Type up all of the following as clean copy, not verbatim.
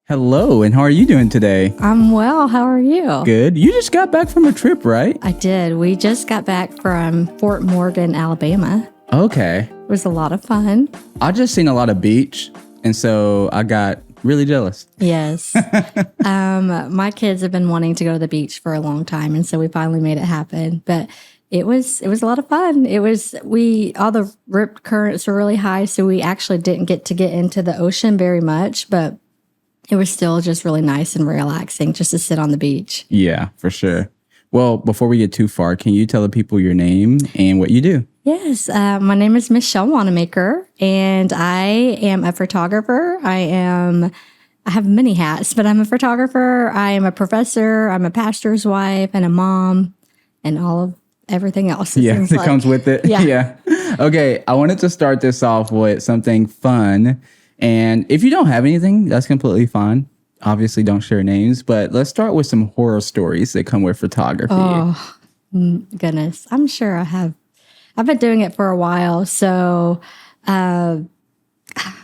Hello, and how are you doing today? I'm well. How are you? Good. You just got back from a trip, right? I did. We just got back from Fort Morgan, Alabama. Okay. It was a lot of fun. I just seen a lot of beach, and so I got really jealous. Yes. My kids have been wanting to go to the beach for a long time, and so we finally made it happen. But it was a lot of fun. All the rip currents were really high, so we actually didn't get into the ocean very much, but it was still just really nice and relaxing just to sit on the beach. Yeah, for sure. Well, before we get too far, can you tell the people your name and what you do? Yes, my name is Michelle Wannemacher, and I am a photographer. I have many hats, but I'm a photographer. I am a professor. I'm a pastor's wife and a mom, and everything else. It comes with it. Yeah. Okay, I wanted to start this off with something fun. And if you don't have anything, that's completely fine. Obviously, don't share names, but let's start with some horror stories that come with photography. Oh, goodness. I'm sure I have. I've been doing it for a while, so I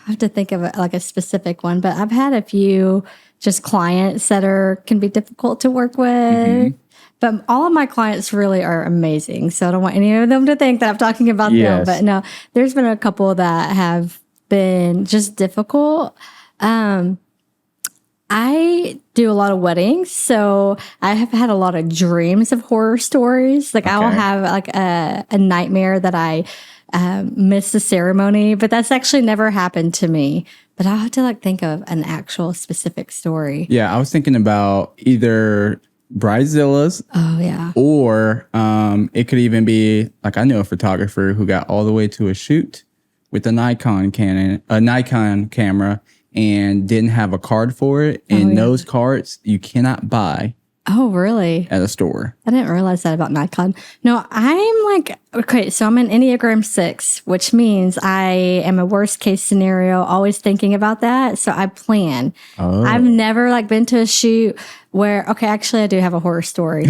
have to think of a specific one, but I've had a few just clients that can be difficult to work with. Mm-hmm. But all of my clients really are amazing, so I don't want any of them to think that I'm talking about them. But no, there's been a couple that have been just difficult. I do a lot of weddings, so I have had a lot of dreams of horror stories. I will have a nightmare that I missed the ceremony, but that's actually never happened to me. But I'll have to think of an actual specific story. Yeah, I was thinking about either Bridezillas. Oh yeah. Or it could even be I know a photographer who got all the way to a shoot with a Nikon camera and didn't have a card for it. And those cards you cannot buy. Oh, really? At a store. I didn't realize that about Nikon. No, so I'm an Enneagram 6, which means I am a worst case scenario, always thinking about that. So I plan. Oh. I've never been to a shoot where, actually I do have a horror story.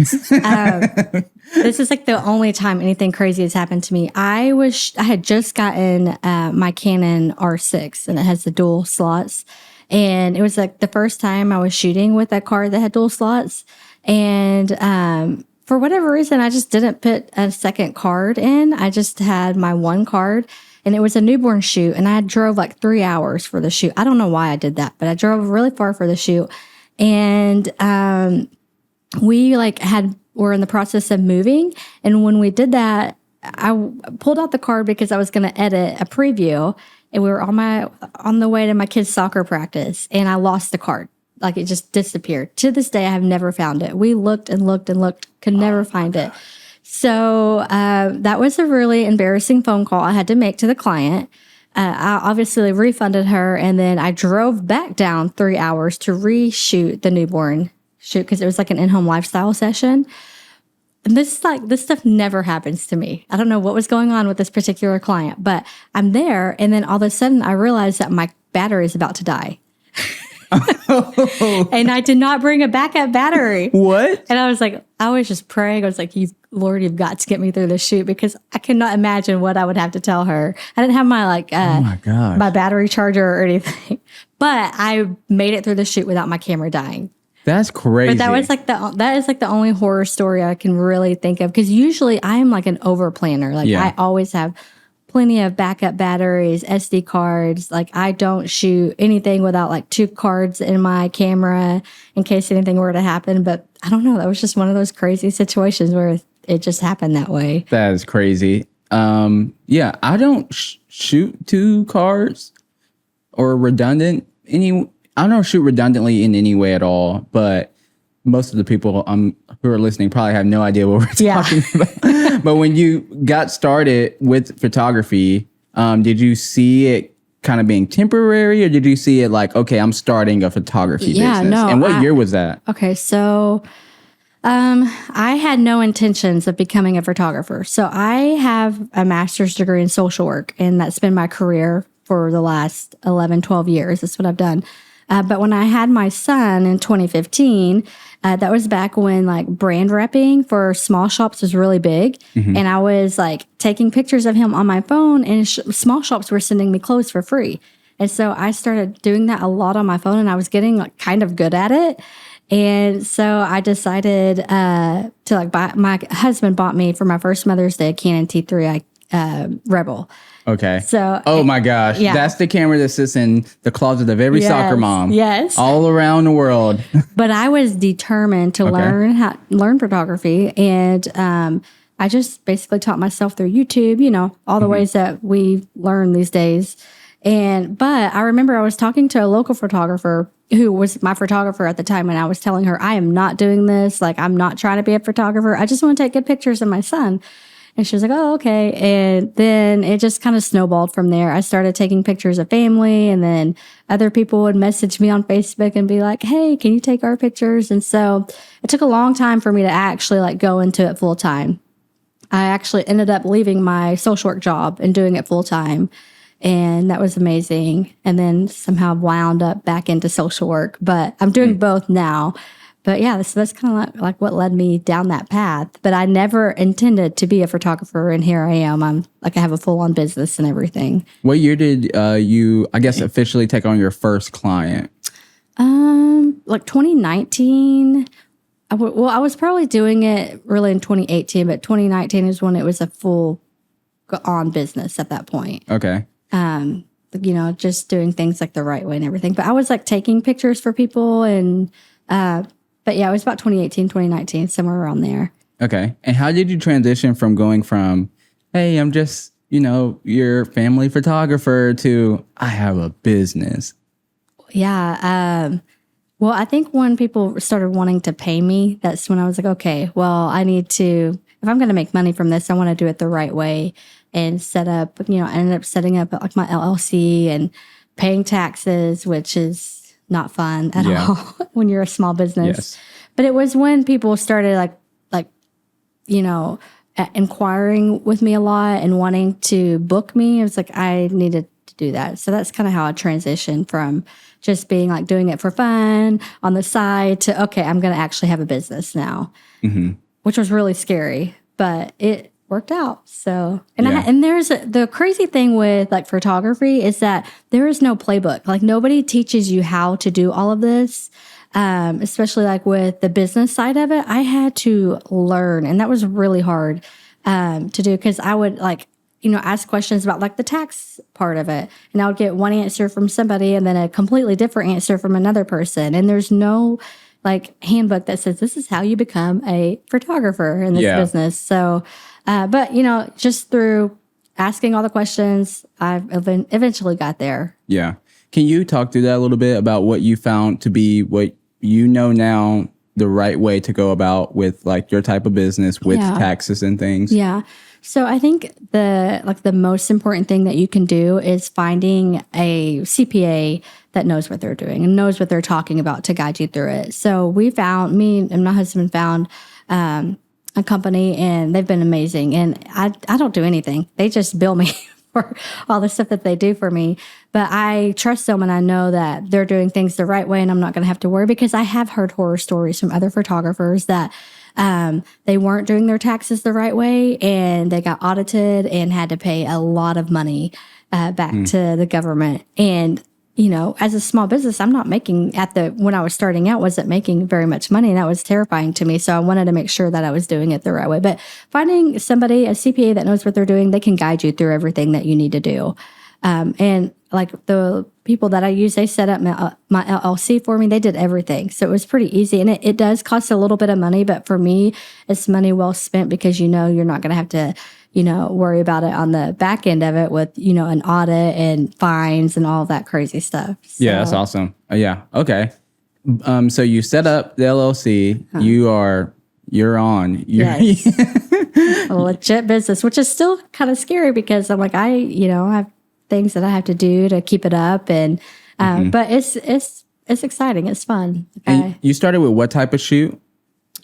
This is the only time anything crazy has happened to me. I had just gotten my Canon R6 and it has the dual slots. And it was the first time I was shooting with that card that had dual slots. And for whatever reason, I just didn't put a second card in. I just had my one card. And it was a newborn shoot. And I drove 3 hours for the shoot. I don't know why I did that, but I drove really far for the shoot. And we were in the process of moving. And when we did that, I pulled out the card because I was going to edit a preview. And we were on the way to my kids' soccer practice, and I lost the card. It just disappeared. To this day, I have never found it. We looked and looked and looked, could never find it. So that was a really embarrassing phone call I had to make to the client. I obviously refunded her, and then I drove back down 3 hours to reshoot the newborn shoot because it was an in-home lifestyle session. And this stuff never happens to me. I don't know what was going on with this particular client, but I'm there, and then all of a sudden I realized that my battery is about to die. And I did not bring a backup battery. What? And I was just praying. I was Lord, you've got to get me through this shoot because I cannot imagine what I would have to tell her. I didn't have my my battery charger or anything, but I made it through the shoot without my camera dying. That's crazy. But that was that is the only horror story I can really think of because usually I am an over planner. I always have plenty of backup batteries, SD cards. I don't shoot anything without 2 cards in my camera in case anything were to happen. But I don't know. That was just one of those crazy situations where it just happened that way. That is crazy. I don't shoot 2 cards or redundant I don't shoot redundantly in any way at all, but most of the people who are listening probably have no idea what we're talking about. But when you got started with photography, did you see it kind of being temporary, or did you see it I'm starting a photography business? No. And what year was that? Okay, so I had no intentions of becoming a photographer. So I have a master's degree in social work, and that's been my career for the last 11, 12 years. That's what I've done. But when I had my son in 2015, that was back when brand repping for small shops was really big. Mm-hmm. And I was taking pictures of him on my phone, and small shops were sending me clothes for free. And so I started doing that a lot on my phone, and I was getting like kind of good at it. And so I decided to like buy. My husband bought me for my first Mother's Day a Canon T3 Rebel. Okay. So, oh my gosh, yeah. that's the camera that sits in the closet of every soccer mom. Yes. All around the world. But I was determined to learn photography, and I just basically taught myself through YouTube. You know, all the ways that we learn these days. But I remember I was talking to a local photographer who was my photographer at the time, and I was telling her, I am not doing this. Like, I'm not trying to be a photographer. I just want to take good pictures of my son. And she was like, oh, okay. And then it just kind of snowballed from there. I started taking pictures of family, and then other people would message me on Facebook and be like, hey, can you take our pictures? And so it took a long time for me to actually like go into it full time. I actually ended up leaving my social work job and doing it full time. And that was amazing. And then somehow wound up back into social work, but I'm doing both now. But yeah, that's kind of like what led me down that path. But I never intended to be a photographer, and here I am. I have a full-on business and everything. What year did you, I guess, officially take on your first client? Like 2019. I was probably doing it really in 2018, but 2019 is when it was a full-on business at that point. Okay. You know, just doing things like the right way and everything. But I was like taking pictures for people, and but yeah, it was about 2018, 2019, somewhere around there. Okay. And how did you transition from going from, hey, I'm just, you know, your family photographer to I have a business? Yeah. Well, I think when people started wanting to pay me, that's when I was like, okay, well, I need to, if I'm going to make money from this, I want to do it the right way and set up, you know, I ended up setting up like my LLC and paying taxes, which is not fun at all when you're a small business. Yes. But it was when people started like, you know, inquiring with me a lot and wanting to book me. It was like, I needed to do that. So that's kind of how I transitioned from just being like doing it for fun on the side to, okay, I'm going to actually have a business now, which was really scary, but it worked out. So, and there's the crazy thing with like photography is that there is no playbook. Like nobody teaches you how to do all of this. Especially like with the business side of it, I had to learn, and that was really hard, to do. Cause I would like, you know, ask questions about like the tax part of it, and I would get one answer from somebody and then a completely different answer from another person. And there's no like handbook that says this is how you become a photographer in this business. So, but you know, just through asking all the questions, I've eventually got there. Yeah. Can you talk through that a little bit about what you found to be what you know now the right way to go about with like your type of business with taxes and things? Yeah. So I think the most important thing that you can do is finding a CPA that knows what they're doing and knows what they're talking about to guide you through it. So me and my husband found a company, and they've been amazing. And I don't do anything. They just bill me for all the stuff that they do for me. But I trust them, and I know that they're doing things the right way, and I'm not going to have to worry, because I have heard horror stories from other photographers that they weren't doing their taxes the right way, and they got audited and had to pay a lot of money back to the government. And you know, as a small business, I'm not making when I was starting out, wasn't making very much money. And that was terrifying to me. So I wanted to make sure that I was doing it the right way. But finding somebody, a CPA that knows what they're doing, they can guide you through everything that you need to do. And like the people that I use, they set up my LLC for me. They did everything. So it was pretty easy. And it does cost a little bit of money, but for me, it's money well spent, because you know, you're not going to have to, you know, worry about it on the back end of it with, you know, an audit and fines and all of that crazy stuff. So, yeah, that's awesome. Yeah. Okay. So you set up the LLC. You're on. Yes. A legit business, which is still kind of scary, because I'm like, I have things that I have to do to keep it up, and but it's exciting. It's fun. And you started with what type of shoot?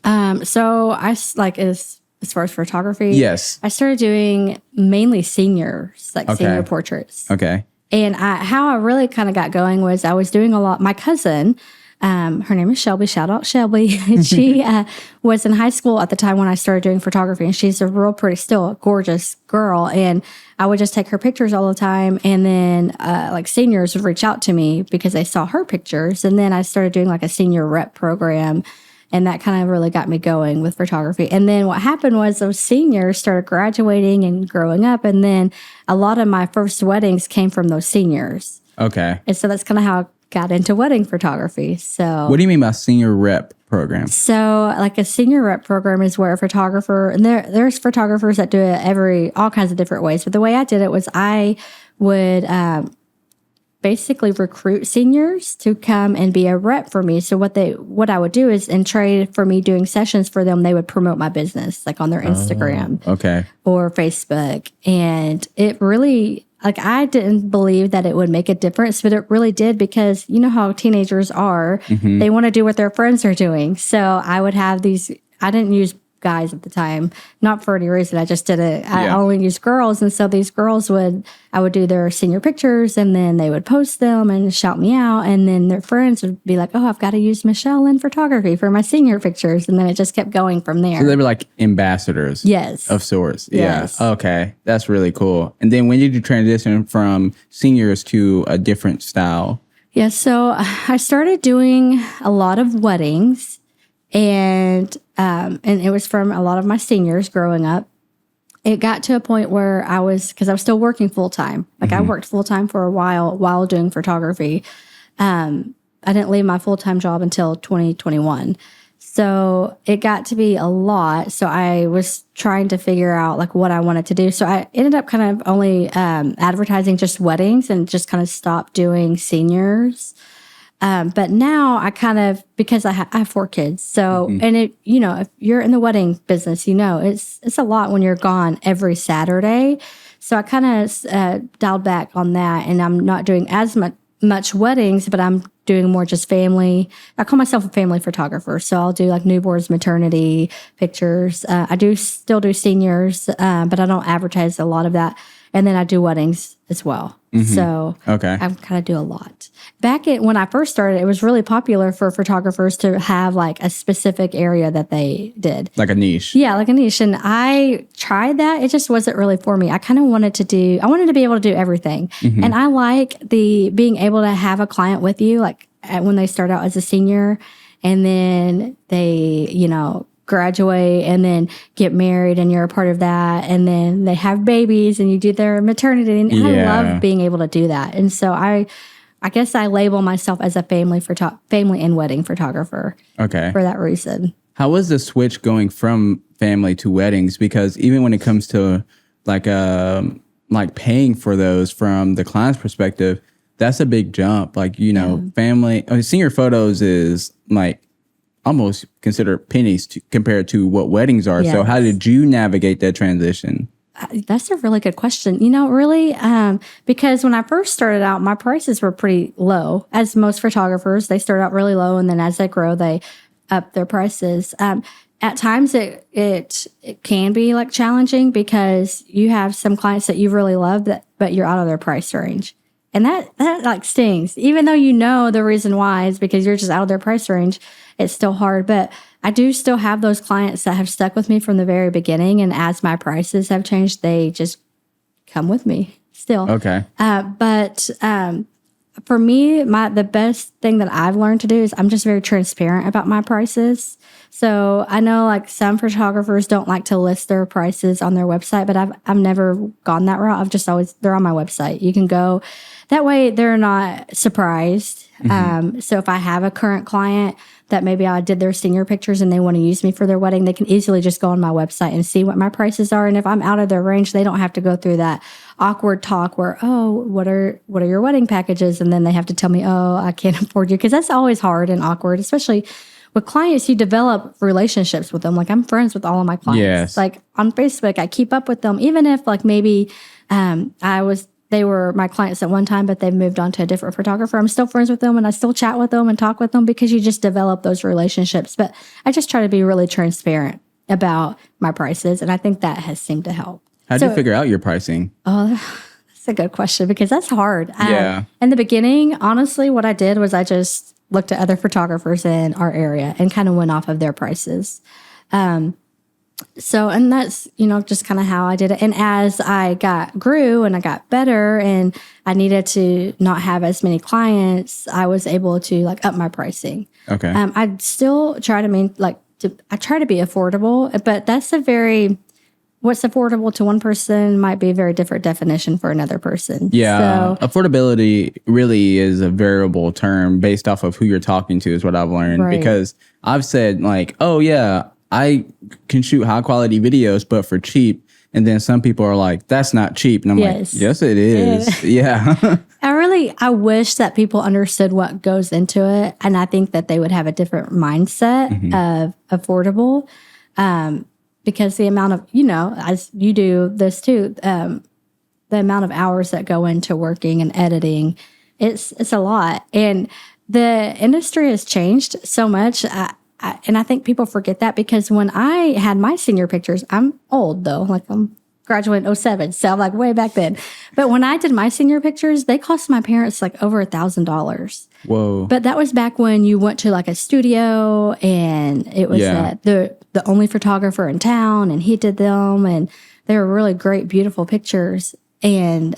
So I like as far as photography, yes, I started doing mainly seniors, like senior portraits. Okay. And how I really kind of got going was I was doing a lot. My cousin, Her name is Shelby. Shout out Shelby. She was in high school at the time when I started doing photography, and she's a real pretty, still a gorgeous girl. And I would just take her pictures all the time. And then like seniors would reach out to me because they saw her pictures. And then I started doing like a senior rep program. And that kind of really got me going with photography. And then what happened was those seniors started graduating and growing up. And then a lot of my first weddings came from those seniors. Okay. And so that's kind of how I got into wedding photography. So what do you mean by senior rep program? So like a senior rep program is where a photographer, and there's photographers that do it all kinds of different ways. But the way I did it was I would basically recruit seniors to come and be a rep for me. So what I would do is, in trade for me doing sessions for them, they would promote my business like on their Instagram or Facebook. And it really, like, I didn't believe that it would make a difference, but it really did, because you know how teenagers are. Mm-hmm. They want to do what their friends are doing. So I would have I didn't use guys at the time, not for any reason. I just did it. I only used girls. And so these girls I would do their senior pictures, and then they would post them and shout me out. And then their friends would be like, oh, I've got to use Michelle Lynn Photography for my senior pictures. And then it just kept going from there. So they were like ambassadors. Yes. Of sorts. Yes. Yeah. Okay. That's really cool. And then when did you transition from seniors to a different style? Yeah. So I started doing a lot of weddings. And it was from a lot of my seniors growing up. It got to a point where because I was still working full time. Like I worked full time for a while doing photography. I didn't leave my full time job until 2021. So it got to be a lot. So I was trying to figure out like what I wanted to do. So I ended up kind of only advertising just weddings, and just kind of stopped doing seniors. But now I kind of, because I have 4 kids. So, and if you're in the wedding business, it's a lot when you're gone every Saturday. So I kind of dialed back on that, and I'm not doing as much weddings, but I'm doing more just family. I call myself a family photographer. So I'll do like newborns, maternity pictures. I still do seniors, but I don't advertise a lot of that. And then I do weddings as well. Mm-hmm. So I kind of do a lot. When I first started, it was really popular for photographers to have like a specific area that they did. Like a niche. Yeah, like a niche. And I tried that. It just wasn't really for me. I kind of wanted to be able to do everything. Mm-hmm. And I like being able to have a client with you, like when they start out as a senior, and then they, graduate and then get married, and you're a part of that, and then they have babies and you do their maternity, and I love being able to do that. And so I guess I label myself as a family and wedding photographer. Okay. For that reason. How was the switch going from family to weddings? Because even when it comes to like paying for those from the client's perspective, that's a big jump. Like, family, senior photos is like almost considered pennies compared to what weddings are. Yes. So how did you navigate that transition? That's a really good question. Really, because when I first started out, my prices were pretty low. As most photographers, they start out really low, and then as they grow, they up their prices. At times, it can be like challenging, because you have some clients that you really love, but you're out of their price range. And that like stings. Even though the reason why is because you're just out of their price range, it's still hard. But I do still have those clients that have stuck with me from the very beginning. And as my prices have changed, they just come with me still. Okay. But for me, the best thing that I've learned to do is I'm just very transparent about my prices. So I know like some photographers don't like to list their prices on their website, but I've never gone that route. I've just they're on my website. You can go. That way they're not surprised. Mm-hmm. So if I have a current client that maybe I did their senior pictures and they want to use me for their wedding, they can easily just go on my website and see what my prices are. And if I'm out of their range, they don't have to go through that awkward talk where, what are your wedding packages? And then they have to tell me, I can't afford you. Because that's always hard and awkward, especially with clients. You develop relationships with them. Like I'm friends with all of my clients. Yes. Like on Facebook, I keep up with them. Even if like maybe they were my clients at one time, but they've moved on to a different photographer. I'm still friends with them, and I still chat with them and talk with them, because you just develop those relationships. But I just try to be really transparent about my prices, and I think that has seemed to help. How did you figure out your pricing? Oh, that's a good question, because that's hard. In the beginning, honestly, what I did was I just looked at other photographers in our area and kind of went off of their prices. So, and that's, just kind of how I did it. And as I grew and I got better and I needed to not have as many clients, I was able to up my pricing. Okay. I still try to I try to be affordable, but that's what's affordable to one person might be a very different definition for another person. Yeah. So, affordability really is a variable term based off of who you're talking to is what I've learned. Right. Because I've said oh yeah, I can shoot high quality videos, but for cheap. And then some people are like, that's not cheap. And I'm Yes. like, yes, it is. Yeah. I wish that people understood what goes into it. And I think that they would have a different mindset of affordable. Because the amount of, as you do this too, the amount of hours that go into working and editing, it's a lot. And the industry has changed so much. And I think people forget that because when I had my senior pictures, I'm old though, I'm graduated in 07, so I'm way back then. But when I did my senior pictures, they cost my parents over $1,000. Whoa. But that was back when you went to a studio and it was the only photographer in town and he did them and they were really great, beautiful pictures. And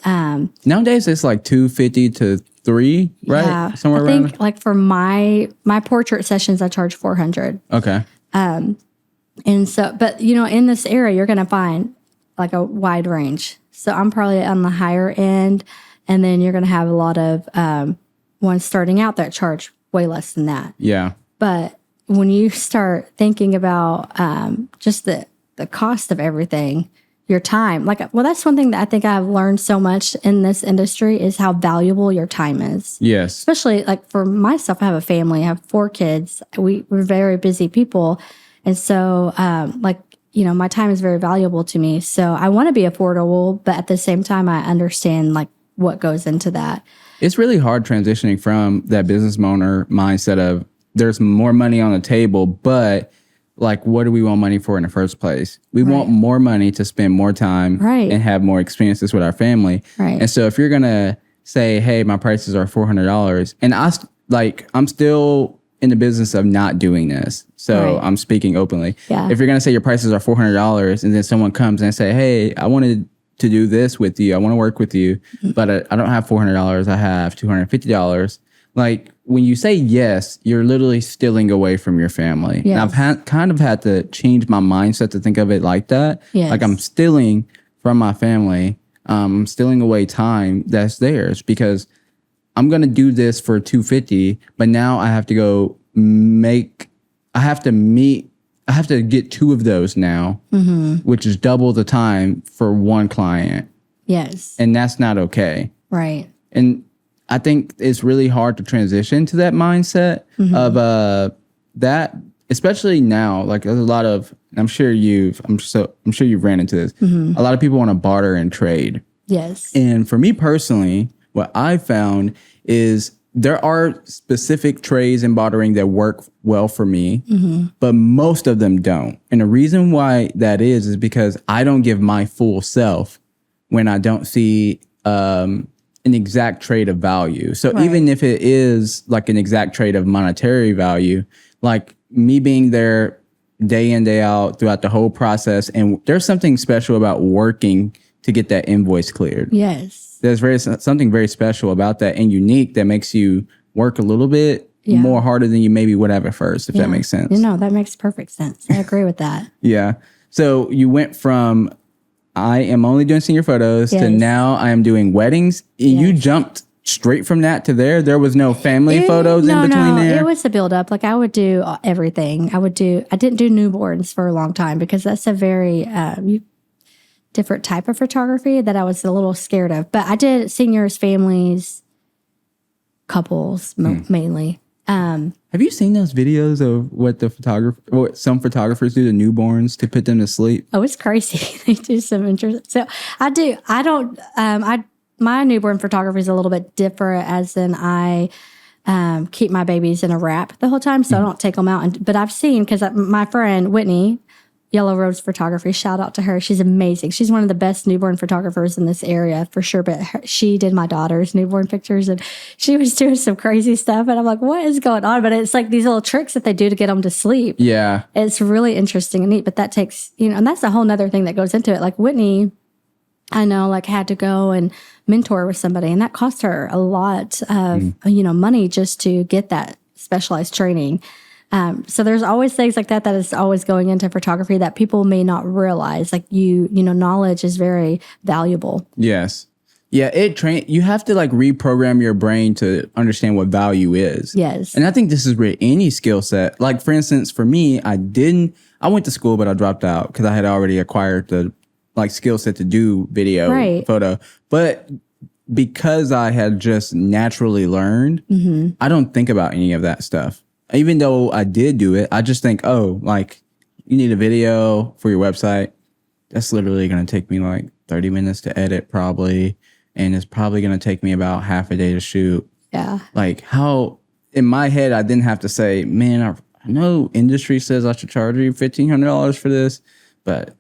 nowadays it's $250 to $300, right? Yeah, Somewhere I around. think for my portrait sessions, I charge $400. Okay. And so, but in this area, you're going to find a wide range. So I'm probably on the higher end, and then you're going to have a lot of ones starting out that charge way less than that. Yeah. But when you start thinking about just the cost of everything, your time, that's one thing that I think I've learned so much in this industry is how valuable your time is. Yes. Especially for myself, I have a family, I have 4 kids. We're very busy people. And so, my time is very valuable to me. So I want to be affordable, but at the same time, I understand what goes into that. It's really hard transitioning from that business owner mindset of there's more money on the table, but what do we want money for in the first place? We want more money to spend more time and have more experiences with our family. Right. And so if you're going to say, hey, my prices are $400 and I'm still in the business of not doing this. So I'm speaking openly. Yeah. If you're going to say your prices are $400 and then someone comes and say, hey, I wanted to do this with you. I want to work with you, but I don't have $400. I have $250. When you say yes, you're literally stealing away from your family. Yes. And I've kind of had to change my mindset to think of it like that. Yes. I'm stealing from my family. Stealing away time that's theirs because I'm going to do this for $250, but now I have to go I have to get 2 of those now, which is double the time for one client. Yes. And that's not okay. Right. And I think it's really hard to transition to that mindset of that, especially now. There's a lot of, I'm sure you've ran into this. A lot of people want to barter and trade. Yes. And for me personally, what I found is there are specific trades in bartering that work well for me, but most of them don't. And the reason why that is because I don't give my full self when I don't see an exact trade of value. So even if it is an exact trade of monetary value, me being there day in, day out throughout the whole process, and there's something special about working to get that invoice cleared. Yes. There's something very special about that and unique that makes you work a little bit more harder than you maybe would have at first, if that makes sense. That makes perfect sense. I agree with that. Yeah. So you went from I am only doing senior photos to now I am doing weddings. And you jumped straight from that to there. There was no family photos in between there. It was a build up. I would do everything. I didn't do newborns for a long time because that's a very different type of photography that I was a little scared of. But I did seniors, families, couples mainly. Have you seen those videos of what some photographers do to newborns to put them to sleep? Oh, it's crazy. They do some interesting. So my newborn photography is a little bit different as in I keep my babies in a wrap the whole time. So I don't take them out. But I've seen, because my friend Whitney, Yellow Rose Photography. Shout out to her. She's amazing. She's one of the best newborn photographers in this area for sure. But she did my daughter's newborn pictures, and she was doing some crazy stuff. And I'm like, what is going on? But it's like these little tricks that they do to get them to sleep. Yeah. It's really interesting and neat. But that takes, and that's a whole nother thing that goes into it. Like Whitney, I know, like had to go and mentor with somebody, and that cost her a lot of, money just to get that specialized training. So there's always things like that is always going into photography that people may not realize. Like knowledge is very valuable. Yes. Yeah. You have to like reprogram your brain to understand what value is. Yes. And I think this is with any skill set. Like for instance, for me, I went to school, but I dropped out because I had already acquired the like skill set to do video, photo. But because I had just naturally learned, I don't think about any of that stuff. Even though I did do it, I just think, oh, like you need a video for your website. That's literally going to take me like 30 minutes to edit probably. And it's probably going to take me about half a day to shoot. Yeah. Like how in my head, I didn't have to say, man, I know industry says I should charge you $1,500 for this, but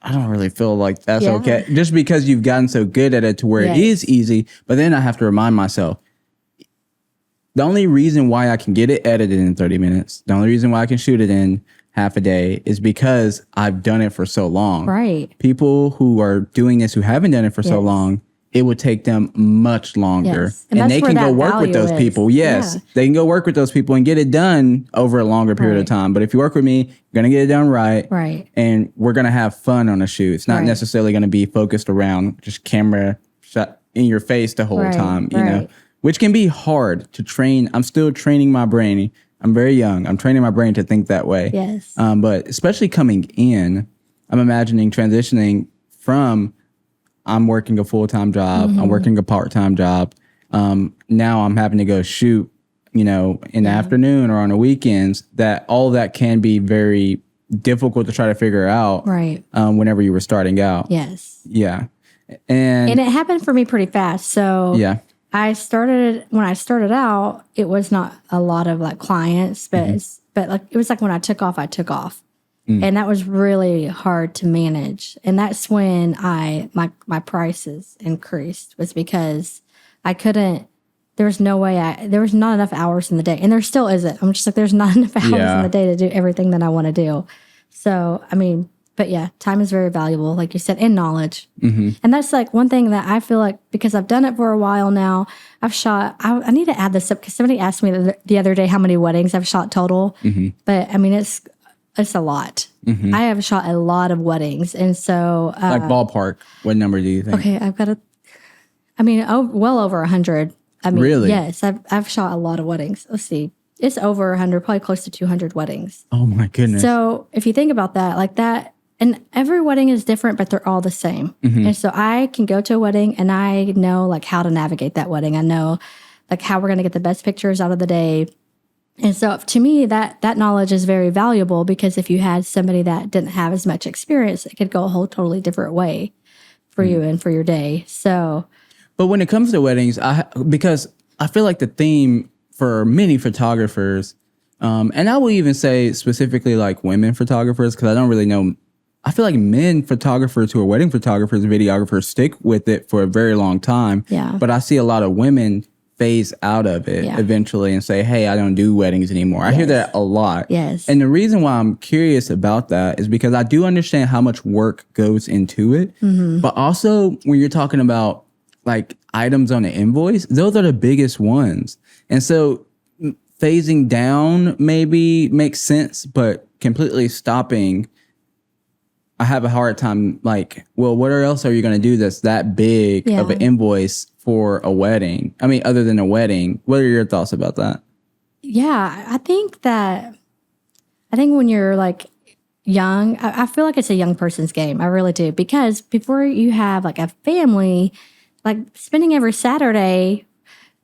I don't really feel like that's okay. Just because you've gotten so good at it to where it is easy. But then I have to remind myself, the only reason why I can get it edited in 30 minutes, the only reason why I can shoot it in half a day is because I've done it for so long. Right. People who are doing this who haven't done it for so long, it would take them much longer. Yes. And they can go work with those people. Yes. Yeah. They can go work with those people and get it done over a longer period of time. But if you work with me, you're going to get it done right. Right. And we're going to have fun on a shoot. It's not necessarily going to be focused around just camera shot in your face the whole time, you know, which can be hard to train. I'm still training my brain. I'm very young. I'm training my brain to think that way. Yes. But especially coming in, I'm imagining transitioning from I'm working a full-time job, I'm working a part-time job. Now I'm having to go shoot, in the afternoon or on the weekends. That all that can be very difficult to try to figure out. Right. Whenever you were starting out. Yes. Yeah. And it happened for me pretty fast. So yeah. When I started out, it was not a lot of like clients, but like it was like when I took off. And that was really hard to manage. And that's when my prices increased, was because I couldn't, there was no way there was not enough hours in the day. And there still isn't. I'm just like, there's not enough hours in the day to do everything that I want to do. So, but yeah, time is very valuable, like you said, and knowledge. And that's like one thing that I feel like, because I've done it for a while now, I've shot, I need to add this up because somebody asked me the other day how many weddings I've shot total. But it's a lot. I have shot a lot of weddings. And so... like ballpark, what number do you think? Okay, I've got well over 100. Really? Yes, I've shot a lot of weddings. Let's see. It's over 100, probably close to 200 weddings. Oh my goodness. So if you think about that, like that, and every wedding is different, but they're all the same. And so I can go to a wedding and I know like how to navigate that wedding. I know like how we're going to get the best pictures out of the day. And so to me, that knowledge is very valuable, because if you had somebody that didn't have as much experience, it could go a whole totally different way for you and for your day. So, but when it comes to weddings, because I feel like the theme for many photographers, and I will even say specifically like women photographers, because I don't really know. I feel like men photographers who are wedding photographers, videographers, stick with it for a very long time. Yeah. But I see a lot of women phase out of it eventually and say, hey, I don't do weddings anymore. I hear that a lot. Yes. And the reason why I'm curious about that is because I do understand how much work goes into it. But also when you're talking about like items on the invoice, those are the biggest ones. And so phasing down maybe makes sense, but completely stopping, I have a hard time. Like, well, what else are you going to do that's that big of an invoice for a wedding? Other than a wedding, what are your thoughts about that? Yeah, I think when you're like young, I feel like it's a young person's game. I really do. Because before you have like a family, like spending every Saturday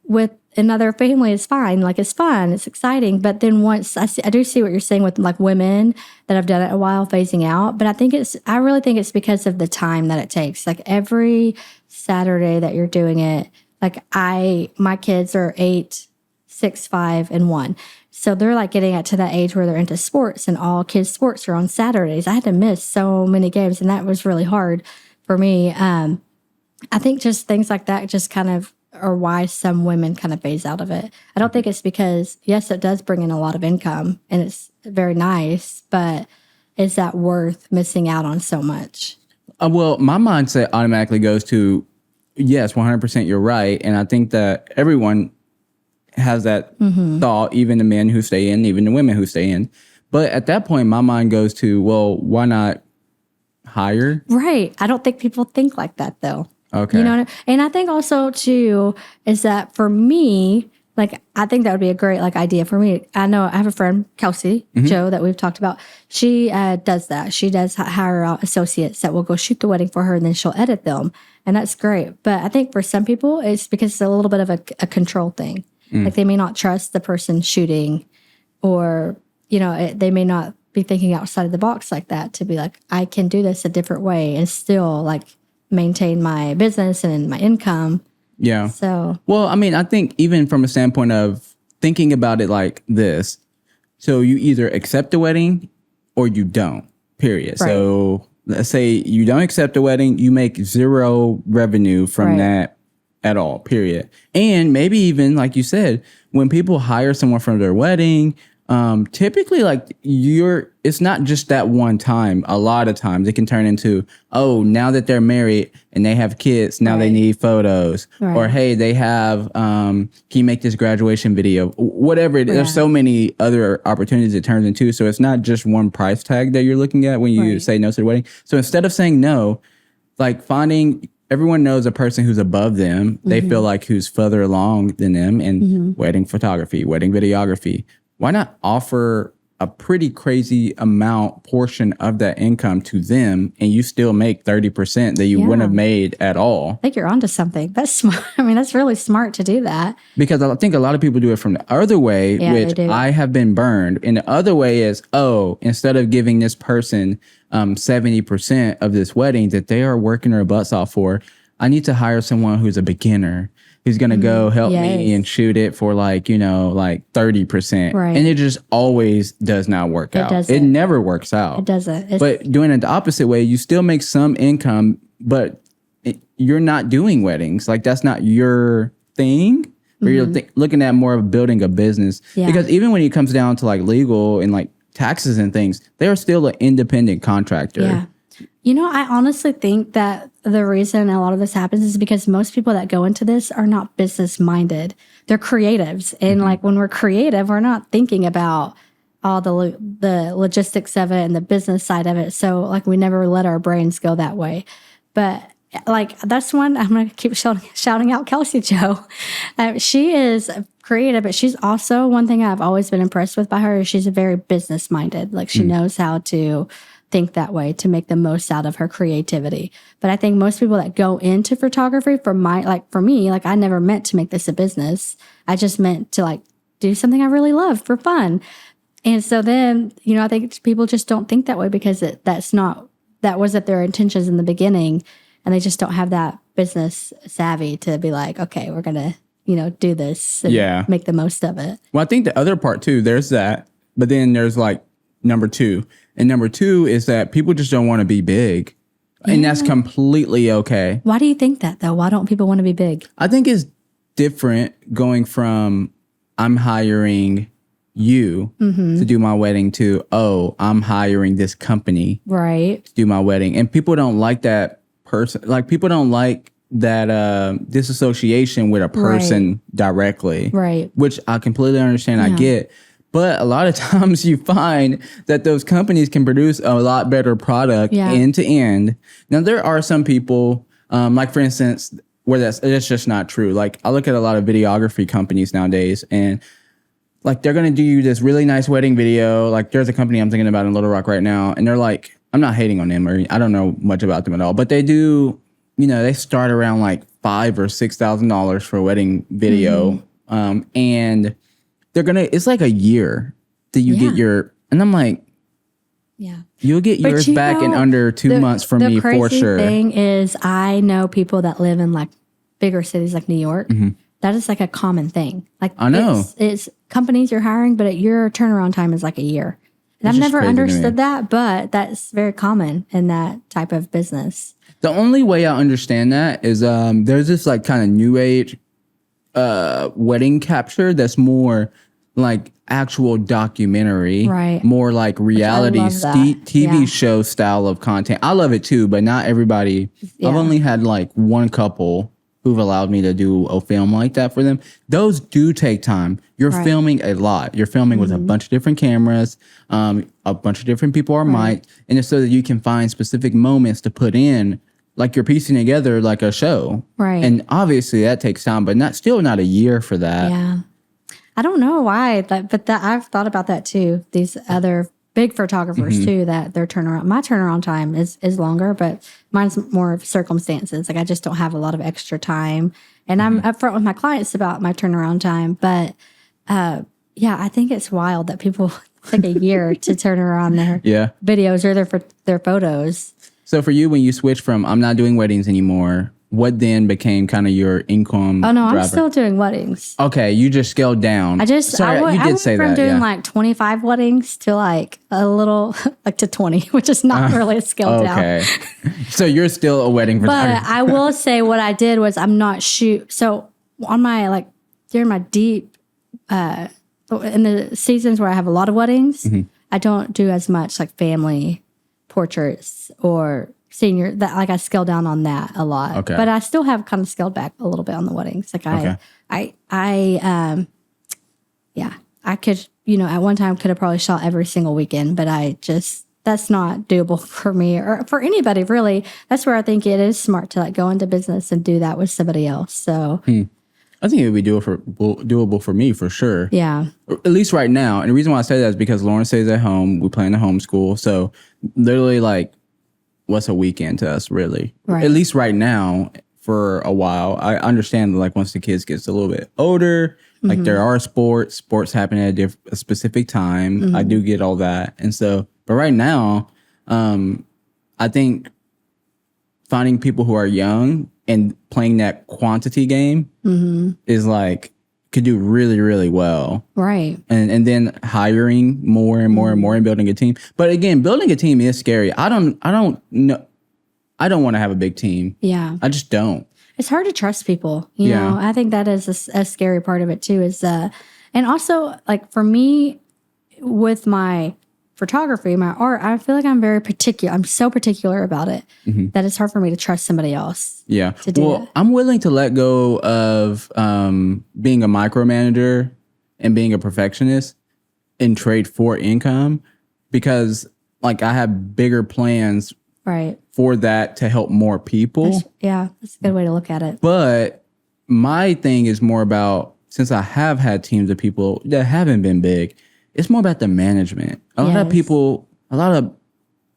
with another family is fine. Like it's fun, it's exciting. But then once I do see what you're saying with like women that have done it a while phasing out. But I really think it's because of the time that it takes. Like every Saturday that you're doing it, like my kids are 8, 6, 5, and 1. So they're like getting to that age where they're into sports, and all kids' sports are on Saturdays. I had to miss so many games, and that was really hard for me. I think just things like that just kind of are why some women kind of phase out of it. I don't think it's because, yes, it does bring in a lot of income and it's very nice, but is that worth missing out on so much? Well, my mindset automatically goes to, yes, 100% you're right. And I think that everyone has that thought, even the men who stay in, even the women who stay in. But at that point, my mind goes to, well, why not hire? Right. I don't think people think like that, though. Okay. You know what I mean? And I think also, too, is that for me, like, I think that would be a great, like, idea for me. I know I have a friend, Kelsey, Joe, that we've talked about. She does that. She does hire out associates that will go shoot the wedding for her, and then she'll edit them. And that's great. But I think for some people, it's because it's a little bit of a control thing. Like, they may not trust the person shooting, or, you know, they may not be thinking outside of the box like that to be like, I can do this a different way and still, like, maintain my business and my income. Yeah. So, well, I mean, I think even from a standpoint of thinking about it like this, so you either accept the wedding or you don't, period. Right. So let's say you don't accept the wedding, you make zero revenue from that at all, period. And maybe even, like you said, when people hire someone for their wedding, typically, like, it's not just that one time. A lot of times it can turn into, oh, now that they're married and they have kids, now they need photos. Or, hey, they have, can you make this graduation video? Whatever it is. There's so many other opportunities it turns into. So it's not just one price tag that you're looking at when you say no to the wedding. So instead of saying no, like, finding, everyone knows a person who's above them. They feel like who's further along than them in wedding photography, wedding videography. Why not offer a pretty crazy portion of that income to them, and you still make 30% that you wouldn't have made at all? I think you're onto something. That's smart. I mean, that's really smart to do that. Because I think a lot of people do it from the other way, which I have been burned. And the other way is, instead of giving this person 70% of this wedding that they are working their butts off for, I need to hire someone who's a beginner, who's going to go help me and shoot it for, like, you know, like 30%. Right. And it just always does not work out. It never works out. It doesn't. But doing it the opposite way, you still make some income, but you're not doing weddings. Like, that's not your thing. Or you're looking at more of building a business. Yeah. Because even when it comes down to, like, legal and, like, taxes and things, they are still an independent contractor. Yeah. You know, I honestly think that the reason a lot of this happens is because most people that go into this are not business minded. They're creatives. And like, when we're creative, we're not thinking about all the logistics of it and the business side of it. So, like, we never let our brains go that way. But, like, that's one, I'm going to keep shouting out Kelsey Joe. She is creative, but she's also, one thing I've always been impressed with by her is she's very business minded. Like, she knows how to think that way to make the most out of her creativity. But I think most people that go into photography, for me, like, I never meant to make this a business. I just meant to, like, do something I really love for fun. And so then, you know, I think people just don't think that way because that wasn't their intentions in the beginning. And they just don't have that business savvy to be like, okay, we're going to, you know, do this and make the most of it. Well, I think the other part too, there's that, but then there's, like, number two. And number two is that people just don't want to be big. Yeah. And that's completely okay. Why do you think that, though? Why don't people want to be big? I think it's different going from, I'm hiring you to do my wedding, to, I'm hiring this company to do my wedding. And people don't like that person. Like, people don't like that disassociation with a person directly. Right. Which I completely understand. I get. But a lot of times you find that those companies can produce a lot better product end to end. Now, there are some people, like, for instance, where that's just not true. Like, I look at a lot of videography companies nowadays, and, like, they're going to do you this really nice wedding video. Like, there's a company I'm thinking about in Little Rock right now, and they're like, I'm not hating on them, or I don't know much about them at all, but they do, you know, they start around like $5,000 or $6,000 for a wedding video. And it's like a year that you get your, and I'm like, you'll get yours back in under 2 months from me for sure. The crazy thing is, I know people that live in, like, bigger cities like New York that is like a common thing. Like I know. it's companies you're hiring, but your turnaround time is like a year. And I've It's just never crazy to me. understood that, but that's very common in that type of business. The only way I understand that is there's this like kind of new age wedding capture that's more like actual documentary, Right. more like reality love that. TV Yeah. show style of content. I love it too, but not everybody. Yeah. I've only had like one couple who've allowed me to do a film like that for them. Those do take time. You're Right. filming a lot. You're filming with a bunch of different cameras, a bunch of different people are mic'd, and it's so that you can find specific moments to put in, like you're piecing together like a show. Right. And obviously that takes time, but still not a year for that. Yeah. I don't know why, but I've thought about that too. These other big photographers too, that my turnaround time is longer, but mine's more of circumstances. Like I just don't have a lot of extra time, and I'm upfront with my clients about my turnaround time. But yeah, I think it's wild that people take a year to turn around their videos or their photos. So for you, when you switched from I'm not doing weddings anymore, what then became kind of your income? Oh no, driver? I'm still doing weddings. Okay, you just scaled down. I went from doing like 25 weddings to like a little like to 20, which is not really a scale down. Okay, so you're still a wedding photographer. But I will say what I did was I'm not So on my like during my deep in the seasons where I have a lot of weddings, I don't do as much like family portraits or senior, that like I scale down on that a lot. Okay. But I still have kind of scaled back a little bit on the weddings. Like I could, at one time could have probably shot every single weekend, but that's not doable for me or for anybody really. That's where I think it is smart to like go into business and do that with somebody else. So I think it would be doable for me for sure. yeah. At least right now. And the reason why I say that is because Lauren stays at home. We plan to homeschool. So literally like, what's a weekend to us really? Right. At least right now for a while. I understand that like once the kids gets a little bit older, like there are sports happen at a specific time. I do get all that. And so, but right now, I think finding people who are young and playing that quantity game is like, could do really, really well. Right. And then hiring more and more and more and building a team. But again, building a team is scary. I don't know. I don't want to have a big team. Yeah. I just don't. It's hard to trust people. You know, I think that is a scary part of it too is, and also like for me with my photography, my art, I feel like I'm very particular. I'm so particular about it that it's hard for me to trust somebody else. Yeah. To do it. I'm willing to let go of being a micromanager and being a perfectionist and trade for income because like I have bigger plans Right. for that to help more people. That's a good way to look at it. But my thing is more about, since I have had teams of people that haven't been big, it's more about the management. A lot of people, a lot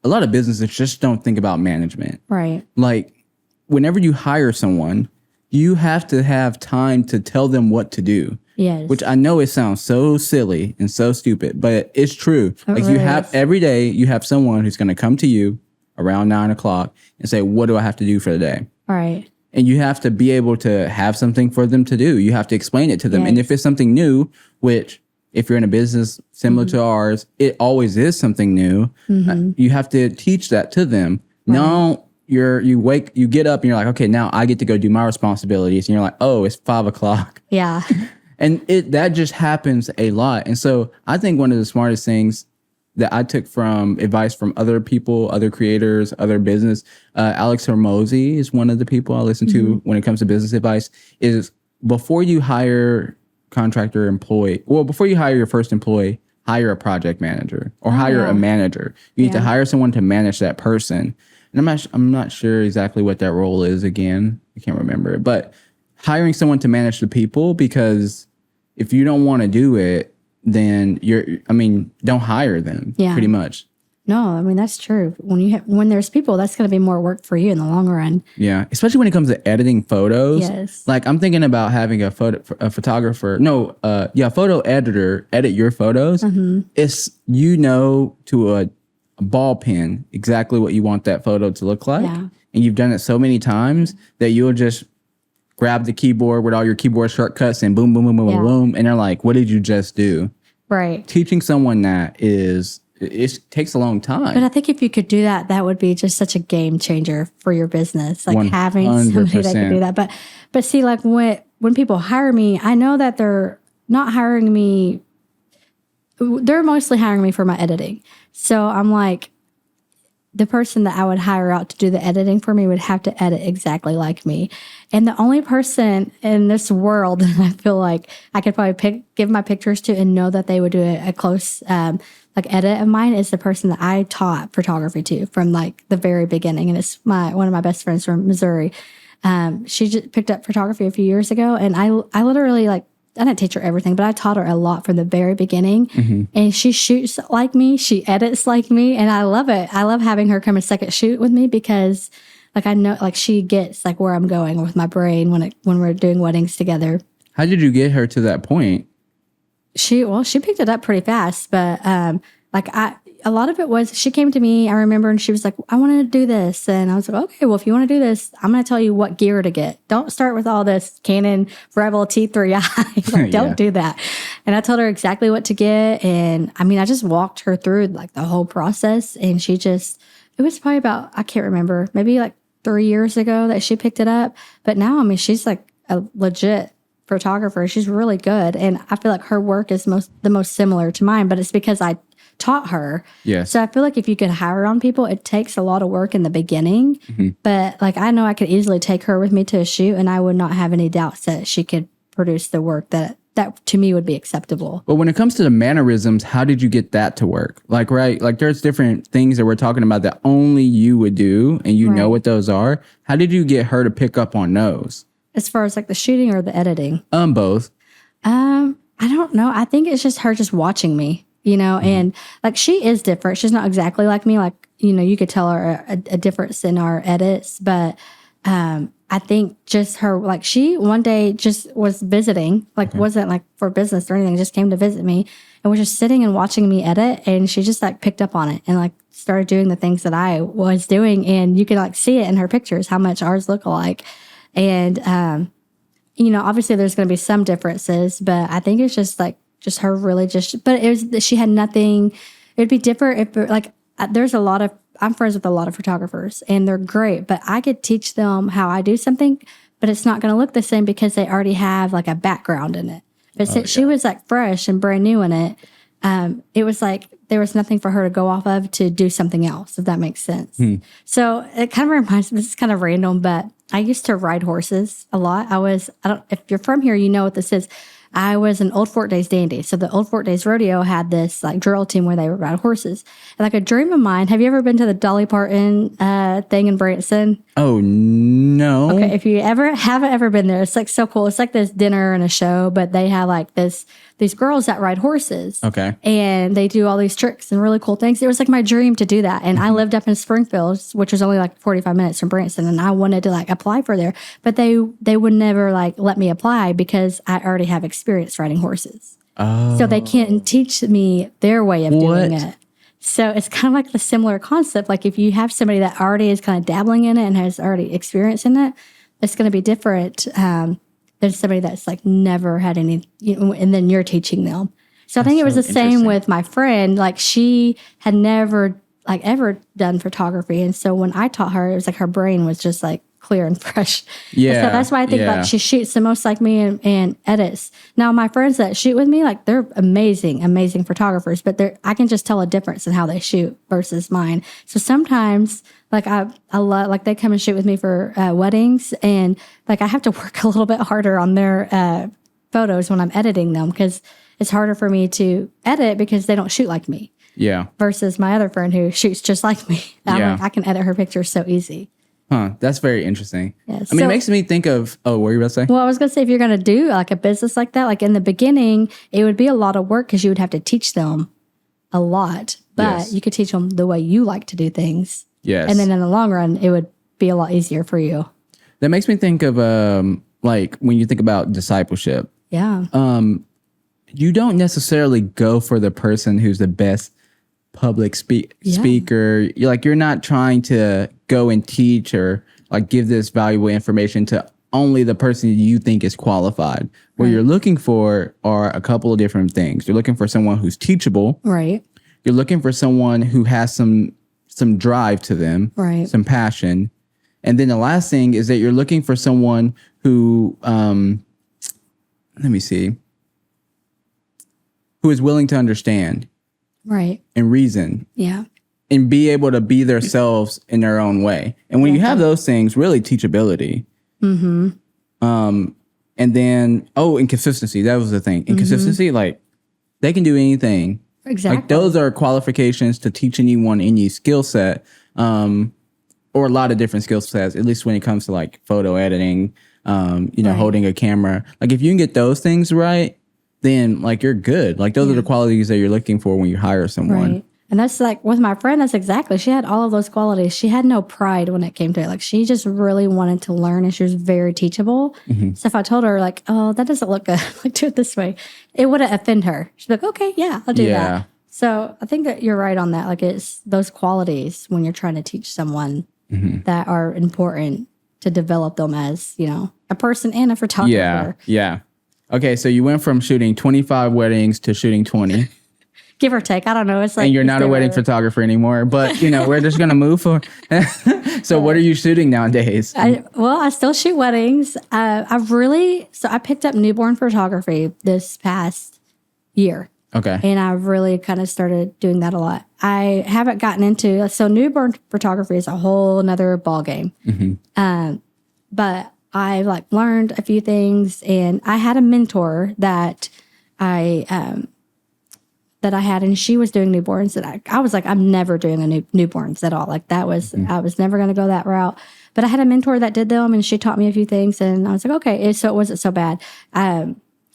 of businesses just don't think about management. Right. Like whenever you hire someone, you have to have time to tell them what to do. Yes. Which I know it sounds so silly and so stupid, but it's true. Like really you have every day, you have someone who's going to come to you around 9 o'clock and say, what do I have to do for the day? Right. And you have to be able to have something for them to do. You have to explain it to them. Yes. And if it's something new, which if you're in a business similar to ours, it always is something new. You have to teach that to them. Right. No, you get up and you're like, okay, now I get to go do my responsibilities. And you're like, oh, it's 5 o'clock. Yeah. And that just happens a lot. And so I think one of the smartest things that I took from advice from other people, other creators, other business, Alex Hormozy is one of the people I listen to when it comes to business advice, is before you hire before you hire your first employee, hire a project manager or hire a manager. You need to hire someone to manage that person. And I'm not sure exactly what that role is again. I can't remember it. But hiring someone to manage the people, because if you don't want to do it, then don't hire them pretty much. No, I mean, that's true. When there's people, that's going to be more work for you in the long run. Yeah. Especially when it comes to editing photos. Yes. Like I'm thinking about having a photographer, photo editor edit your photos. It's, to a ball pen, exactly what you want that photo to look like. Yeah. And you've done it so many times that you'll just grab the keyboard with all your keyboard shortcuts and boom, boom, boom, boom, boom. And they're like, what did you just do? Right. Teaching someone that it takes a long time. But I think if you could do that, that would be just such a game changer for your business. Like 100%. Having somebody that could do that. But see, like when people hire me, I know that they're not hiring me. They're mostly hiring me for my editing. So I'm like, the person that I would hire out to do the editing for me would have to edit exactly like me. And the only person in this world that I feel like I could probably give my pictures to and know that they would do a close like edit of mine is the person that I taught photography to from like the very beginning. And it's one of my best friends from Missouri. She just picked up photography a few years ago, and I literally like, I didn't teach her everything, but I taught her a lot from the very beginning. Mm-hmm. And she shoots like me. She edits like me. And I love it. I love having her come a second shoot with me because like I know like she gets like where I'm going with my brain when we're doing weddings together. How did you get her to that point? She picked it up pretty fast, but a lot of it was she came to me, I remember, and she was like, I want to do this. And I was like, okay, well, if you want to do this, I'm going to tell you what gear to get. Don't start with all this Canon Rebel T3i. Like, don't do that. And I told her exactly what to get. And I mean, I just walked her through like the whole process. And it was probably about, I can't remember, maybe like 3 years ago that she picked it up. But now, I mean, she's like a legit photographer. She's really good. And I feel like her work is the most similar to mine, but it's because I taught her. Yes. So I feel like if you could hire on people, it takes a lot of work in the beginning. Mm-hmm. But like I know I could easily take her with me to a shoot and I would not have any doubts that she could produce the work that to me would be acceptable. But when it comes to the mannerisms, how did you get that to work? Like, right, like there's different things that we're talking about that only you would do and you know what those are. How did you get her to pick up on those? As far as like the shooting or the editing? Both. I don't know. I think it's just her just watching me. You know, and like she is different. She's not exactly like me. Like, you know, you could tell her a difference in our edits. But I think just her, like she one day just was visiting, like wasn't like for business or anything, just came to visit me and was just sitting and watching me edit. And she just like picked up on it and like started doing the things that I was doing. And you could like see it in her pictures, how much ours look alike. And, you know, obviously there's going to be some differences, but I think it's just like, just her really but she had nothing. It'd be different if like I'm friends with a lot of photographers and they're great, but I could teach them how I do something, but it's not going to look the same because they already have like a background in it. But since she was like fresh and brand new in it, it was like there was nothing for her to go off of to do something else, if that makes sense. So it kind of reminds me, this is kind of random, but I used to ride horses a lot. If you're from here, you know what this is. I was an Old Fort Days dandy. So the Old Fort Days rodeo had this like drill team where they would ride horses. And like a dream of mine, have you ever been to the Dolly Parton thing in Branson? Oh, no. Okay, if you haven't ever been there, it's like so cool. It's like this dinner and a show, but they have like these girls that ride horses. Okay. And they do all these tricks and really cool things. It was like my dream to do that. And I lived up in Springfield, which was only like 45 minutes from Branson. And I wanted to like apply for there, but they would never like let me apply because I already have experience riding horses. Oh. So they can't teach me their way of doing it. So it's kind of like the similar concept. Like if you have somebody that already is kind of dabbling in it and has already experience in it, it's going to be different than somebody that's like never had any, you know, and then you're teaching them. So I think it was the same with my friend. Like she had never like ever done photography. And so when I taught her, it was like her brain was just like clear and fresh. Yeah. And so that's why I think like she shoots the most like me and edits. Now my friends that shoot with me, like they're amazing photographers, but I can just tell a difference in how they shoot versus mine. So sometimes like I love, like they come and shoot with me for weddings and like I have to work a little bit harder on their photos when I'm editing them because it's harder for me to edit because they don't shoot like me. Yeah. Versus my other friend who shoots just like me. Like, I can edit her pictures so easy. Huh. That's very interesting. Yeah, I mean, it makes me think of, what were you about to say? Well, I was going to say, if you're going to do like a business like that, like in the beginning, it would be a lot of work because you would have to teach them a lot. But you could teach them the way you like to do things. Yes. And then in the long run, it would be a lot easier for you. That makes me think of like when you think about discipleship. Yeah. You don't necessarily go for the person who's the best public speaker. You're not trying to go and teach or like give this valuable information to only the person you think is qualified. What you're looking for are a couple of different things. You're looking for someone who's teachable. Right. You're looking for someone who has some drive to them, Right. some passion. And then the last thing is that you're looking for someone who, let me see, who is willing to understand. Right. And reason. Yeah. And be able to be themselves in their own way. And when you have those things, really teachability. Mm-hmm. And then, and consistency. That was the thing. And consistency, like, they can do anything. Exactly. Like, those are qualifications to teach anyone any skill set, or a lot of different skill sets, at least when it comes to, like, photo editing, holding a camera. Like, if you can get those things right, then, like, you're good. Like, those are the qualities that you're looking for when you hire someone. Right. And that's like with my friend, that's exactly. She had all of those qualities. She had no pride when it came to it. Like, she just really wanted to learn, and she was very teachable. So if I told her, like, oh, that doesn't look good, like, do it this way, it wouldn't offend her. She'd be like, okay, yeah, I'll do that. So I think that you're right on that. Like, it's those qualities when you're trying to teach someone that are important to develop them as, a person and a photographer. Yeah. Okay, so you went from shooting 25 weddings to shooting 20. Give or take. I don't know. It's like, and you're not a wedding photographer anymore, but we're just going to move forward. So what are you shooting nowadays? I still shoot weddings. I picked up newborn photography this past year. Okay. And I really kind of started doing that a lot. I haven't gotten into, so newborn photography is a whole nother ballgame. But I learned a few things, and I had a mentor that I had, and she was doing newborns, and I was like, I'm never doing newborns at all. Like, that was, I was never going to go that route. But I had a mentor that did them, and she taught me a few things, and I was like, okay, so it wasn't so bad.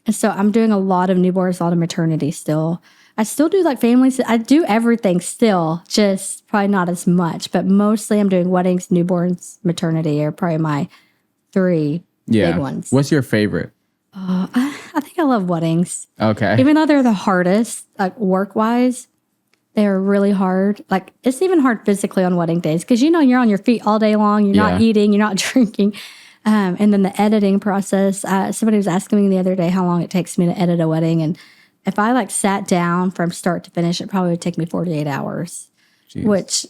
So I'm doing a lot of newborns, a lot of maternity still. I still do families. I do everything still, just probably not as much, but mostly I'm doing weddings, newborns, maternity are probably my three big ones. What's your favorite? I think I love weddings. Okay. Even though they're the hardest, work-wise, they're really hard. It's even hard physically on wedding days because, you're on your feet all day long. You're not eating. You're not drinking. And then the editing process. Somebody was asking me the other day how long it takes me to edit a wedding. And if I, sat down from start to finish, it probably would take me 48 hours. Jeez. Which,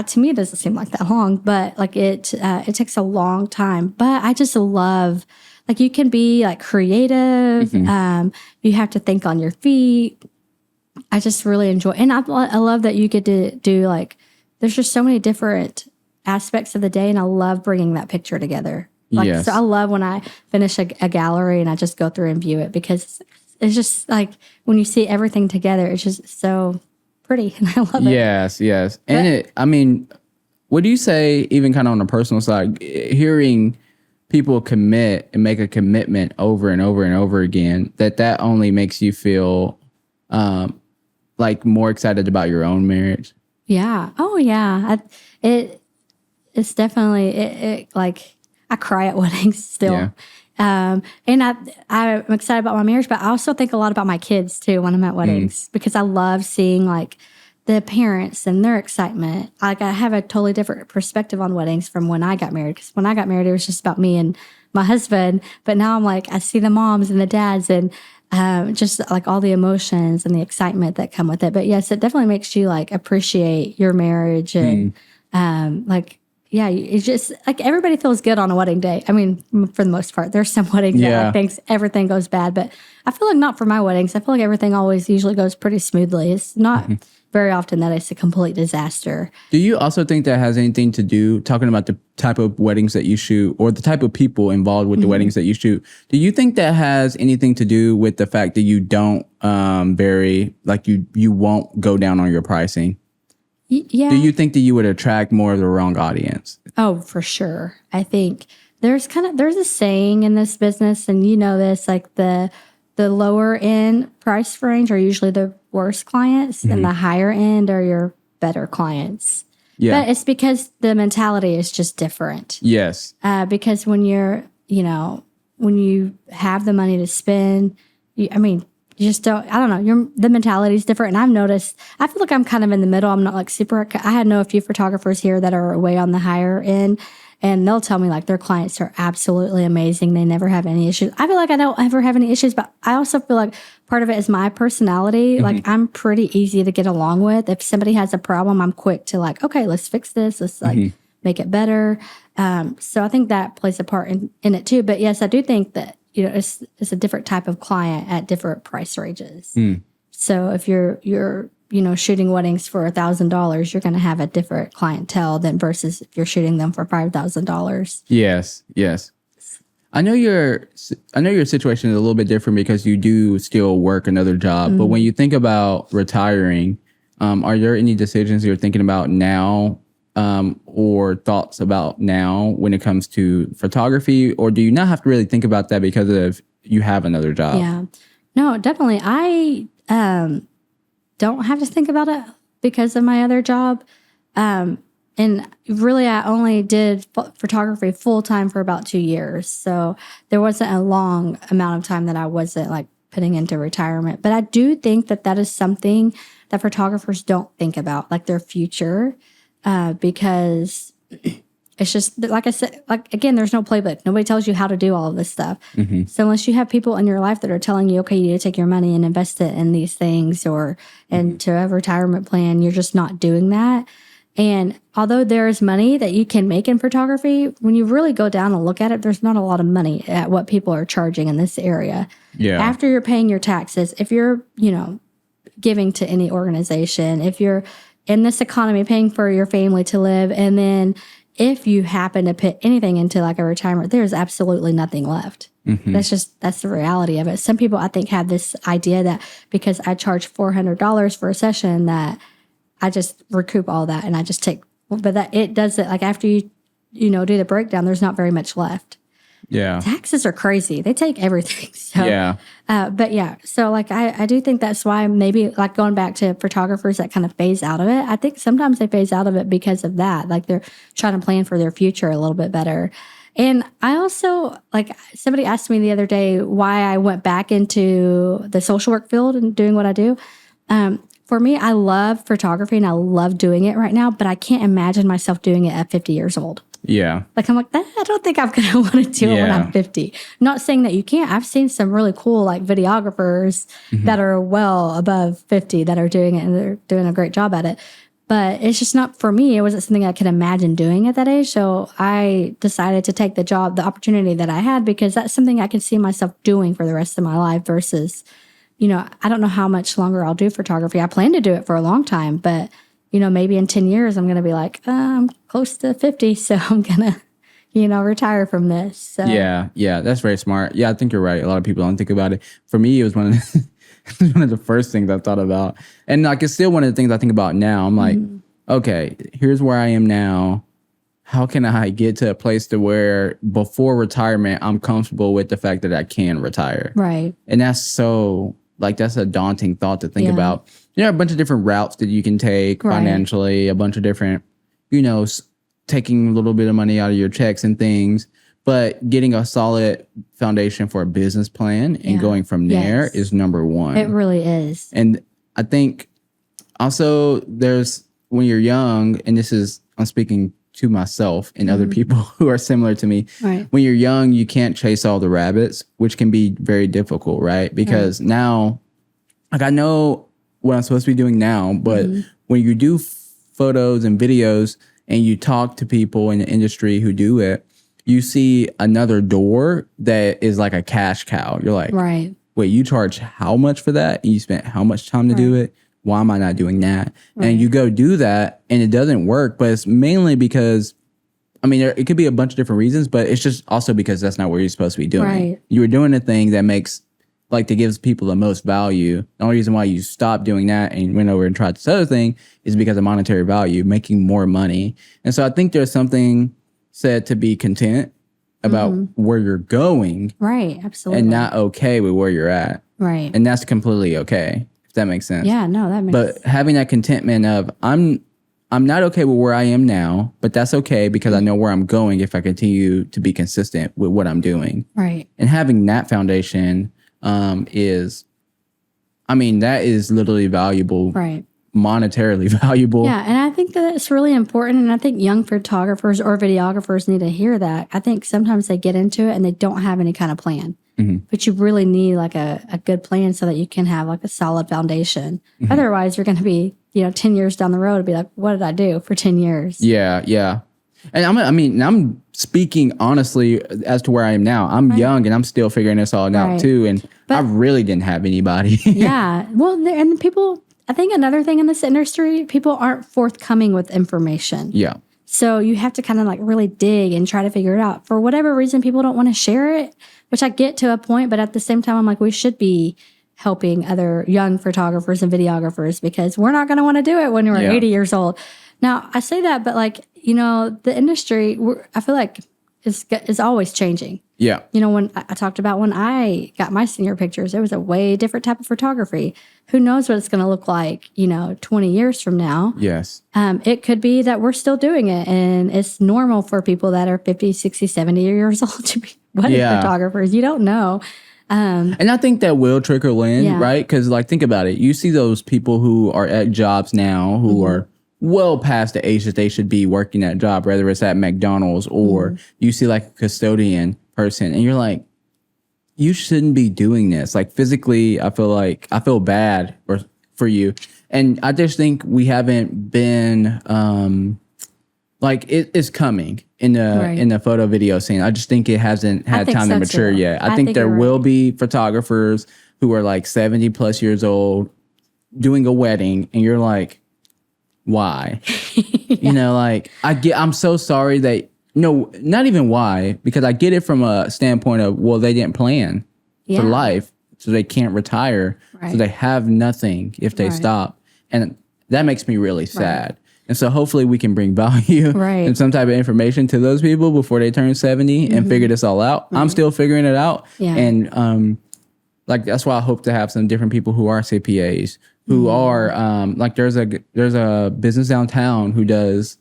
to me, it doesn't seem like that long. But, it takes a long time. But I just love... you can be creative. You have to think on your feet. I just really enjoy, and I love that you get to do there's just so many different aspects of the day, and I love bringing that picture together. So I love when I finish a gallery and I just go through and view it, because it's just when you see everything together, it's just so pretty, and I love it. Yes. And what do you say, even kind of on a personal side, hearing people commit and make a commitment over and over and over again, that only makes you feel more excited about your own marriage? Yeah. Oh, yeah. It's definitely, I cry at weddings still. Yeah. And I'm excited about my marriage, but I also think a lot about my kids too when I'm at weddings, because I love seeing the parents and their excitement. I have a totally different perspective on weddings from when I got married. Because when I got married, it was just about me and my husband. But now I'm I see the moms and the dads, and just all the emotions and the excitement that come with it. But yes, it definitely makes you appreciate your marriage, and it's just everybody feels good on a wedding day. I mean, for the most part, there's some weddings that thinks everything goes bad, but I feel not for my weddings. I feel everything always usually goes pretty smoothly. It's not very often that it's a complete disaster. Do you also think that has anything to do, talking about the type of weddings that you shoot or the type of people involved with the weddings that you shoot, do you think that has anything to do with the fact that you don't you won't go down on your pricing? Yeah. Do you think that you would attract more of the wrong audience? Oh, for sure. I think there's a saying in this business, and this, the lower end price range are usually the worst clients, and the higher end are your better clients. Yeah. But it's because the mentality is just different. Yes. Because when you're, when you have the money to spend, you just don't, I don't know, the mentality is different. And I've noticed, I feel I'm kind of in the middle. I'm not super, I know a few photographers here that are way on the higher end. and they'll tell me like their clients are absolutely amazing. They never have any issues. I feel like I don't ever have any issues, but I also feel like part of it is my personality. Like I'm pretty easy to get along with. If somebody has a problem, I'm quick to like, okay, let's fix this. Let's like make it better. So I think that plays a part in it too. But yes, I do think that, you know, it's a different type of client at different price ranges. So if you're you know, shooting weddings for $1,000, you're going to have a different clientele than versus if you're shooting them for $5,000. Yes. I know your situation is a little bit different because you do still work another job. But when you think about retiring, are there any decisions you're thinking about now, or thoughts about now when it comes to photography, or do you not have to really think about that because of you have another job? Yeah, no, definitely. I don't have to think about it because of my other job. And really, I only did photography full time for about 2 years. So there wasn't a long amount of time that I wasn't like putting into retirement. But I do think that that is something that photographers don't think about, like their future, because it's just like I said, like, again, there's no playbook. Nobody tells you how to do all of this stuff. So unless you have people in your life that are telling you, okay, you need to take your money and invest it in these things or into a retirement plan, you're just not doing that. And although there is money that you can make in photography, when you really go down and look at it, there's not a lot of money at what people are charging in this area. Yeah. After you're paying your taxes, if you're, you know, giving to any organization, if you're in this economy paying for your family to live, and then if you happen to put anything into like a retirement, there's absolutely nothing left. That's the reality of it. Some people, I think, have this idea that because I charge $400 for a session that I just recoup all that and I just take, but that it doesn't, like after you know, do the breakdown, there's not very much left. Yeah. Taxes are crazy. They take everything. So, yeah. But yeah, so like I do think that's why maybe like going back to photographers that kind of phase out of it. I think sometimes they phase out of it because of that. Like they're trying to plan for their future a little bit better. And I also, like somebody asked me the other day why I went back into the social work field and doing what I do. For me, I love photography and I love doing it right now, but I can't imagine myself doing it at 50 years old. Yeah. Like, I'm like, I don't think I'm going to want to do it when I'm 50. Not saying that you can't. I've seen some really cool, like, videographers that are well above 50 that are doing it, and they're doing a great job at it. But it's just not for me. It wasn't something I could imagine doing at that age. So I decided to take the opportunity that I had, because that's something I could see myself doing for the rest of my life versus, you know, I don't know how much longer I'll do photography. I plan to do it for a long time, but you know, maybe in 10 years, I'm going to be like, I'm close to 50, so I'm going to, you know, retire from this. So. Yeah, that's very smart. Yeah, I think you're right. A lot of people don't think about it. For me, it was one of the first things I thought about. And like, it's still one of the things I think about now. I'm like, okay, here's where I am now. How can I get to a place to where before retirement, I'm comfortable with the fact that I can retire? Right. And that's so, like, that's a daunting thought to think about. There are a bunch of different routes that you can take financially, a bunch of different, you know, taking a little bit of money out of your checks and things, but getting a solid foundation for a business plan and going from there is number one. It really is. And I think also there's, when you're young, and this is, I'm speaking to myself and other people who are similar to me. Right. When you're young, you can't chase all the rabbits, which can be very difficult, right? Because now, like, I know what I'm supposed to be doing now, but when you do photos and videos and you talk to people in the industry who do it, you see another door that is like a cash cow. You're like, wait, you charge how much for that? And you spent how much time to do it? Why am I not doing that? And you go do that and it doesn't work, but it's mainly because, I mean, it could be a bunch of different reasons, but it's just also because that's not what you're supposed to be doing. You were doing a thing that makes, like, that gives people the most value. The only reason why you stopped doing that and went over and tried this other thing is because of monetary value, making more money. And so I think there's something said to be content about where you're going. Right, absolutely. And not okay with where you're at. Right. And that's completely okay, if that makes sense. Yeah, no, that makes sense. But having that contentment of, I'm not okay with where I am now, but that's okay because I know where I'm going if I continue to be consistent with what I'm doing. Right. And having that foundation is, I mean, that is literally valuable monetarily valuable. Yeah, and I think that it's really important. And I think young photographers or videographers need to hear that. I think sometimes they get into it and they don't have any kind of plan. But you really need like a good plan so that you can have like a solid foundation. Otherwise, you're going to be, 10 years down the road and be like, what did I do for 10 years? Yeah, yeah. And I'm speaking honestly as to where I am now. I'm young and I'm still figuring this all out too. And I really didn't have anybody. Yeah. Well, and people, I think another thing in this industry, people aren't forthcoming with information. Yeah. So you have to kind of like really dig and try to figure it out. For whatever reason, people don't want to share it, which I get to a point. But at the same time, I'm like, we should be helping other young photographers and videographers because we're not going to want to do it when we're 80 years old. Now, I say that, but like, the industry, I feel like is always changing. Yeah. When I talked about when I got my senior pictures, it was a way different type of photography. Who knows what it's going to look like, 20 years from now. Yes. It could be that we're still doing it. And it's normal for people that are 50, 60, 70 years old to be wedding photographers. You don't know. And I think that will trickle in, right? Because like, think about it. You see those people who are at jobs now who are well past the age that they should be working that job, whether it's at McDonald's or you see like a custodian person and you're like, you shouldn't be doing this. Like physically, I feel bad for you. And I just think we haven't been, like it's coming in the photo video scene. I just think it hasn't had time to mature yet. I think there will be photographers who are like 70 plus years old doing a wedding and you're like, why? I'm so sorry that not even why, because I get it from a standpoint of, well, they didn't plan for life, so they can't retire. So they have nothing if they stop. And that makes me really sad. And so hopefully we can bring value and some type of information to those people before they turn 70 and figure this all out. I'm still figuring it out. Yeah. And like, that's why I hope to have some different people who are CPAs, who are like there's a business downtown who does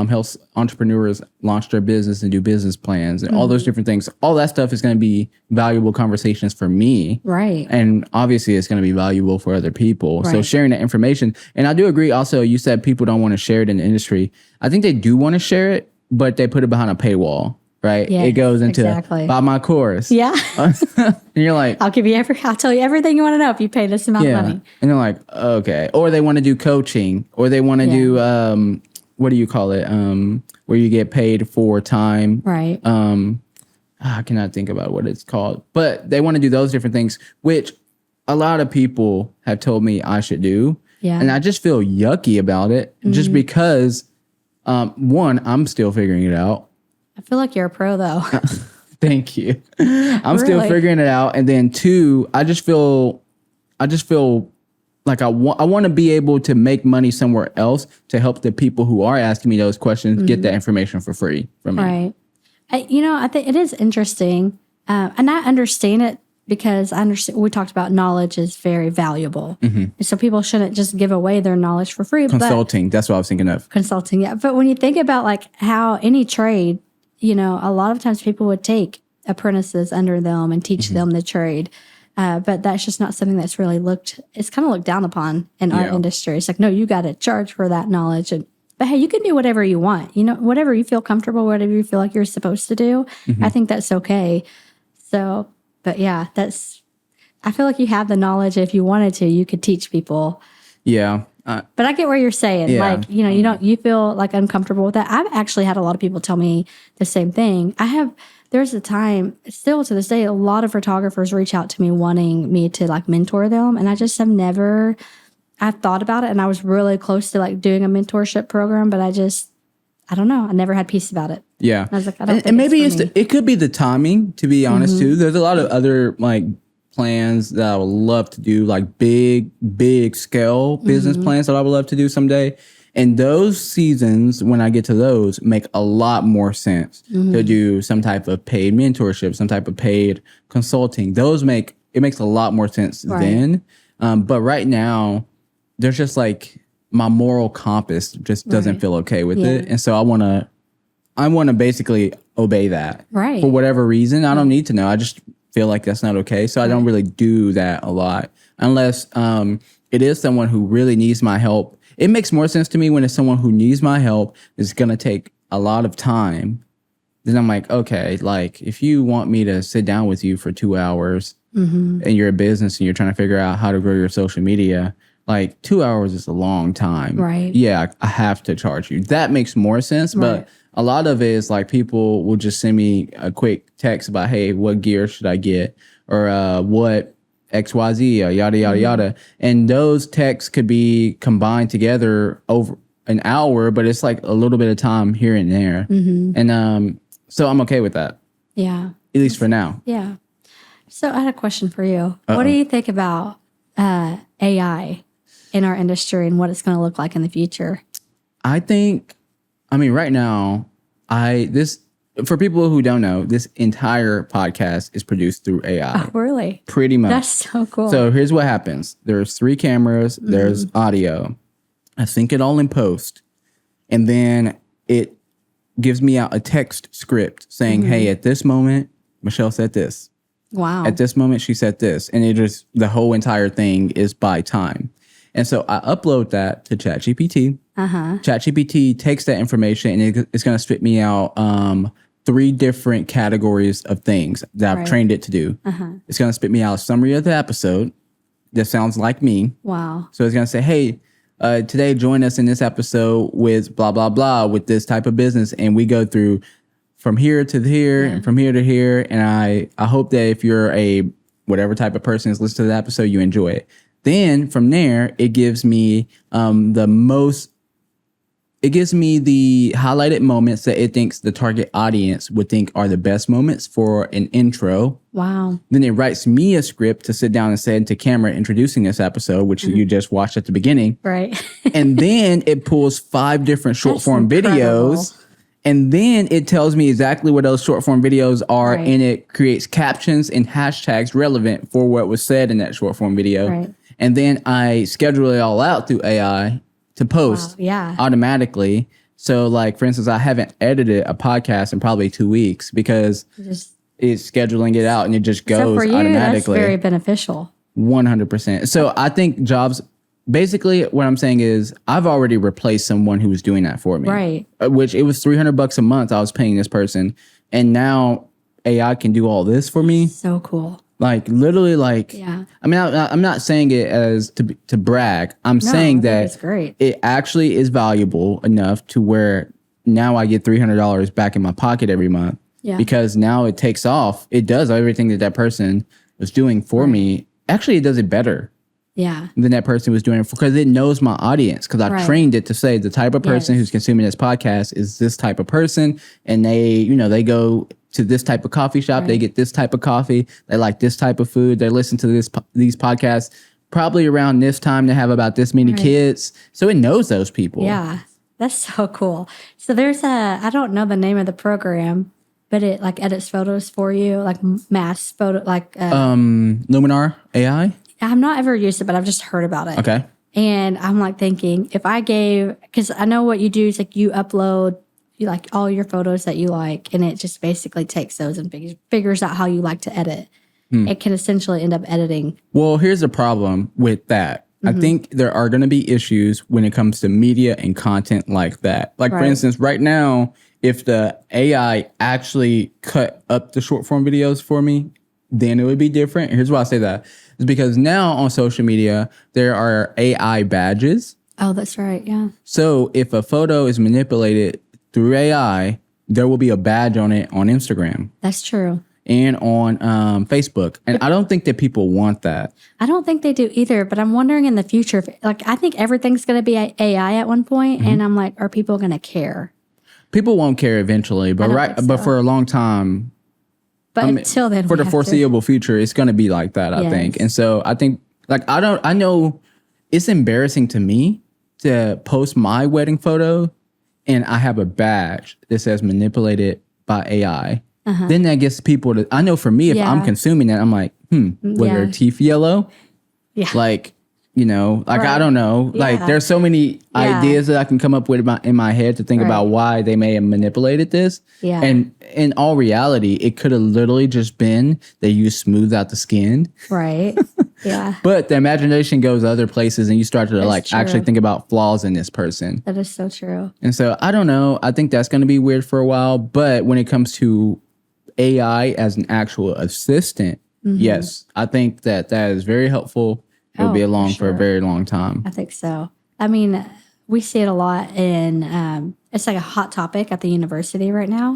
helps entrepreneurs launch their business and do business plans and all those different things. All that stuff is going to be valuable conversations for me. Right. And obviously it's going to be valuable for other people. Right. So sharing that information. And I do agree also, you said people don't want to share it in the industry. I think they do want to share it, but they put it behind a paywall. Right. Yes, it goes into buy my course. Yeah. And you're like, I'll tell you everything you want to know if you pay this amount of money. And they're like, okay. Or they want to do coaching, or they want to do, what do you call it? Where you get paid for time. Right. I cannot think about what it's called, but they want to do those different things, which a lot of people have told me I should do. Yeah. And I just feel yucky about it just because, one, I'm still figuring it out. I feel like you're a pro, though. Thank you. I'm still figuring it out. And then two, I just feel like I want to be able to make money somewhere else to help the people who are asking me those questions get that information for free from me. Right. I think it is interesting. And I understand it because we talked about knowledge is very valuable. And so people shouldn't just give away their knowledge for free. Consulting. That's what I was thinking of. Consulting. Yeah. But when you think about like how any trade, a lot of times people would take apprentices under them and teach them the trade. But that's just not something that's really it's kind of looked down upon in our industry. It's like, no, you got to charge for that knowledge. But hey, you can do whatever you want, whatever you feel comfortable, whatever you feel like you're supposed to do. I think that's okay. So, but yeah, I feel like you have the knowledge. If you wanted to, you could teach people. Yeah. But I get what you're saying. Yeah. Like, you feel like uncomfortable with that. I've actually had a lot of people tell me the same thing. There's a time, still to this day, a lot of photographers reach out to me wanting me to like mentor them. And I just I've thought about it, and I was really close to like doing a mentorship program, but I don't know. I never had peace about it. Yeah. I was like, I don't think and maybe it could be the timing, to be honest, too. There's a lot of other like plans that I would love to do, like big scale business plans that I would love to do someday. And those seasons, when I get to those, make a lot more sense to do some type of paid mentorship, some type of paid consulting. It makes a lot more sense then. But right now, there's just like my moral compass just doesn't feel okay with it. And so I want to basically obey that for whatever reason. I don't need to know. I just feel like that's not okay. So I don't really do that a lot unless it is someone who really needs my help. It makes more sense to me when it's someone who needs my help, is going to take a lot of time. Then I'm like, okay, like if you want me to sit down with you for 2 hours and you're a business and you're trying to figure out how to grow your social media, like 2 hours is a long time. Right. Yeah, I have to charge you. That makes more sense. Right. But a lot of it is like people will just send me a quick text about, hey, what gear should I get? Or what XYZ, yada, yada, yada. And those texts could be combined together over an hour, but it's like a little bit of time here and there. And so I'm okay with that. Yeah. At least for now. Yeah. So I had a question for you. What do you think about AI in our industry and what it's going to look like in the future? I mean, right now, for people who don't know, this entire podcast is produced through AI. Oh, really? Pretty much. That's so cool. So here's what happens. There's 3 cameras. There's audio. I sync it all in post. And then it gives me out a text script saying, hey, at this moment, Michelle said this. Wow. At this moment, she said this. And the whole entire thing is by time. And so I upload that to ChatGPT. ChatGPT takes that information and it's going to spit me out 3 different categories of things that I've trained it to do. It's going to spit me out a summary of the episode that sounds like me. Wow. So it's going to say, hey, today join us in this episode with blah, blah, blah, with this type of business. And we go through from here to here and from here to here. And I hope that if you're a whatever type of person is listening to the episode, you enjoy it. Then from there, it gives me it gives me the highlighted moments that it thinks the target audience would think are the best moments for an intro. Wow. Then it writes me a script to sit down and say into camera introducing this episode, which you just watched at the beginning. Right. And then it pulls 5 different short form videos. And then it tells me exactly what those short form videos are. Right. And it creates captions and hashtags relevant for what was said in that short form video. Right. And then I schedule it all out through AI to post automatically. So like, for instance, I haven't edited a podcast in probably 2 weeks because it's scheduling it out and it just goes for you, automatically. That's very beneficial. 100%. So I think jobs, basically what I'm saying is I've already replaced someone who was doing that for me. Right. Which it was $300 a month I was paying this person. And now AI can do all this for me. So cool. Like literally, like, yeah. I mean, I'm not saying it as to brag. I'm saying that it's great. It actually is valuable enough to where now I get $300 back in my pocket every month. Yeah. Because now it takes off. It does everything that person was doing for me. Actually, it does it better. Yeah. Than that person was doing it because it knows my audience. Because I trained it to say the type of person who's consuming this podcast is this type of person, and they go to this type of coffee shop. They get this type of coffee. They like this type of food. They listen to these podcasts probably around this time. They have about this many kids. So it knows those people. Yeah. That's so cool. So there's I don't know the name of the program, but it like edits photos for you, like mass photo, like Luminar AI. I've not ever used it, but I've just heard about it. Okay. And I'm like thinking if I because I know what you do is like you upload like all your photos that you like, and it just basically takes those and figures out how you like to edit. It can essentially end up editing. Well, here's the problem with that. I think there are going to be issues when it comes to media and content like that. Like, for instance, right now, if the AI actually cut up the short form videos for me, then it would be different. Here's why I say that. It's because now on social media, there are AI badges. Oh, that's right. Yeah. So if a photo is manipulated through AI, there will be a badge on it on Instagram. That's true. And on Facebook. And I don't think that people want that. I don't think they do either, but I'm wondering in the future, I think everything's going to be AI at one point, and I'm like, are people going to care? People won't care eventually, but but for a long time, but until then, for the foreseeable future, it's going to be like that, I think. And so I think, I know it's embarrassing to me to post my wedding photo and I have a badge that says manipulated by AI. Then that gets people to, I know for me, if I'm consuming that, I'm like, were their teeth yellow? Yeah. Like, I don't know. Yeah. Like there's so many ideas that I can come up with in my head to think about why they may have manipulated this. Yeah. And in all reality, it could have literally just been that you smoothed out the skin. Right. Yeah. But the imagination goes other places and you start to like actually think about flaws in this person. That is so true. And so I don't know. I think that's going to be weird for a while. But when it comes to AI as an actual assistant, yes, I think that is very helpful. It'll be along for a very long time. I think so. I mean, we see it a lot in, it's like a hot topic at the university right now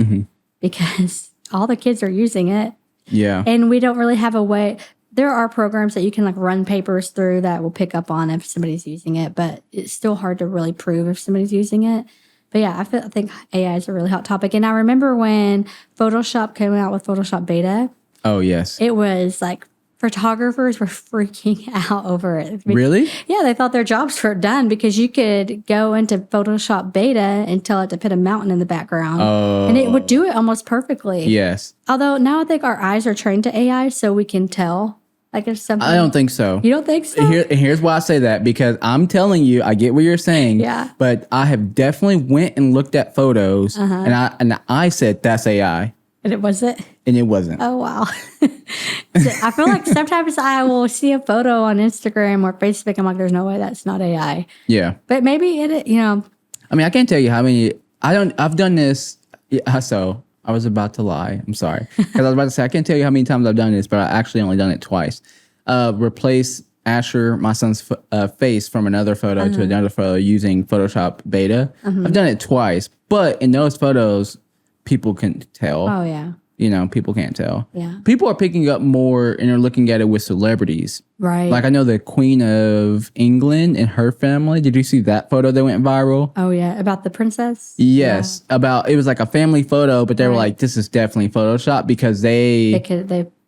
because all the kids are using it. Yeah. And we don't really have a way. There are programs that you can like run papers through that will pick up on if somebody's using it, but it's still hard to really prove if somebody's using it. But yeah, I think AI is a really hot topic. And I remember when Photoshop came out with Photoshop Beta. Oh, yes. It was like photographers were freaking out over it. Really? Yeah, they thought their jobs were done because you could go into Photoshop Beta and tell it to put a mountain in the background. And it would do it almost perfectly. Yes. Although now I think our eyes are trained to AI so we can tell. Like if something. I don't think so. You don't think so? Here's why I say that, because I'm telling you, I get what you're saying. Yeah. But I have definitely went and looked at photos and I said that's AI. And it wasn't? And it wasn't. Oh, wow. So I feel like sometimes I will see a photo on Instagram or Facebook. I'm like, there's no way that's not AI. Yeah. But maybe it, you know. I mean, I can't tell you how many. I've done this. Yeah, so I was about to lie. I'm sorry. Because I was about to say, I can't tell you how many times I've done this, but I actually only done it twice. Replace Asher, my son's face from another photo to another photo using Photoshop Beta. I've done it twice. But in those photos, people can tell. Oh, yeah. You know, people can't tell. Yeah. People are picking up more and are looking at it with celebrities. Right. Like I know the Queen of England and her family. Did you see that photo that went viral? Oh, yeah. About the princess? Yes. Yeah. It was like a family photo, but they were like, this is definitely Photoshop because they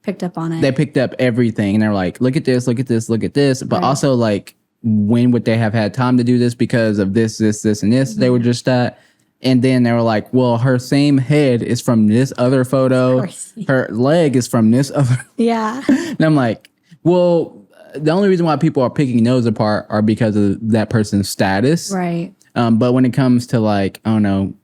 picked up on it. They picked up everything and they're like, look at this, look at this, look at this. But also like, when would they have had time to do this because of this, and this? They were just that. And then they were like, well, her same head is from this other photo. Her leg is from this other. Yeah. And I'm like, well, the only reason why people are picking those apart are because of that person's status. Right. But when it comes to like, I don't know,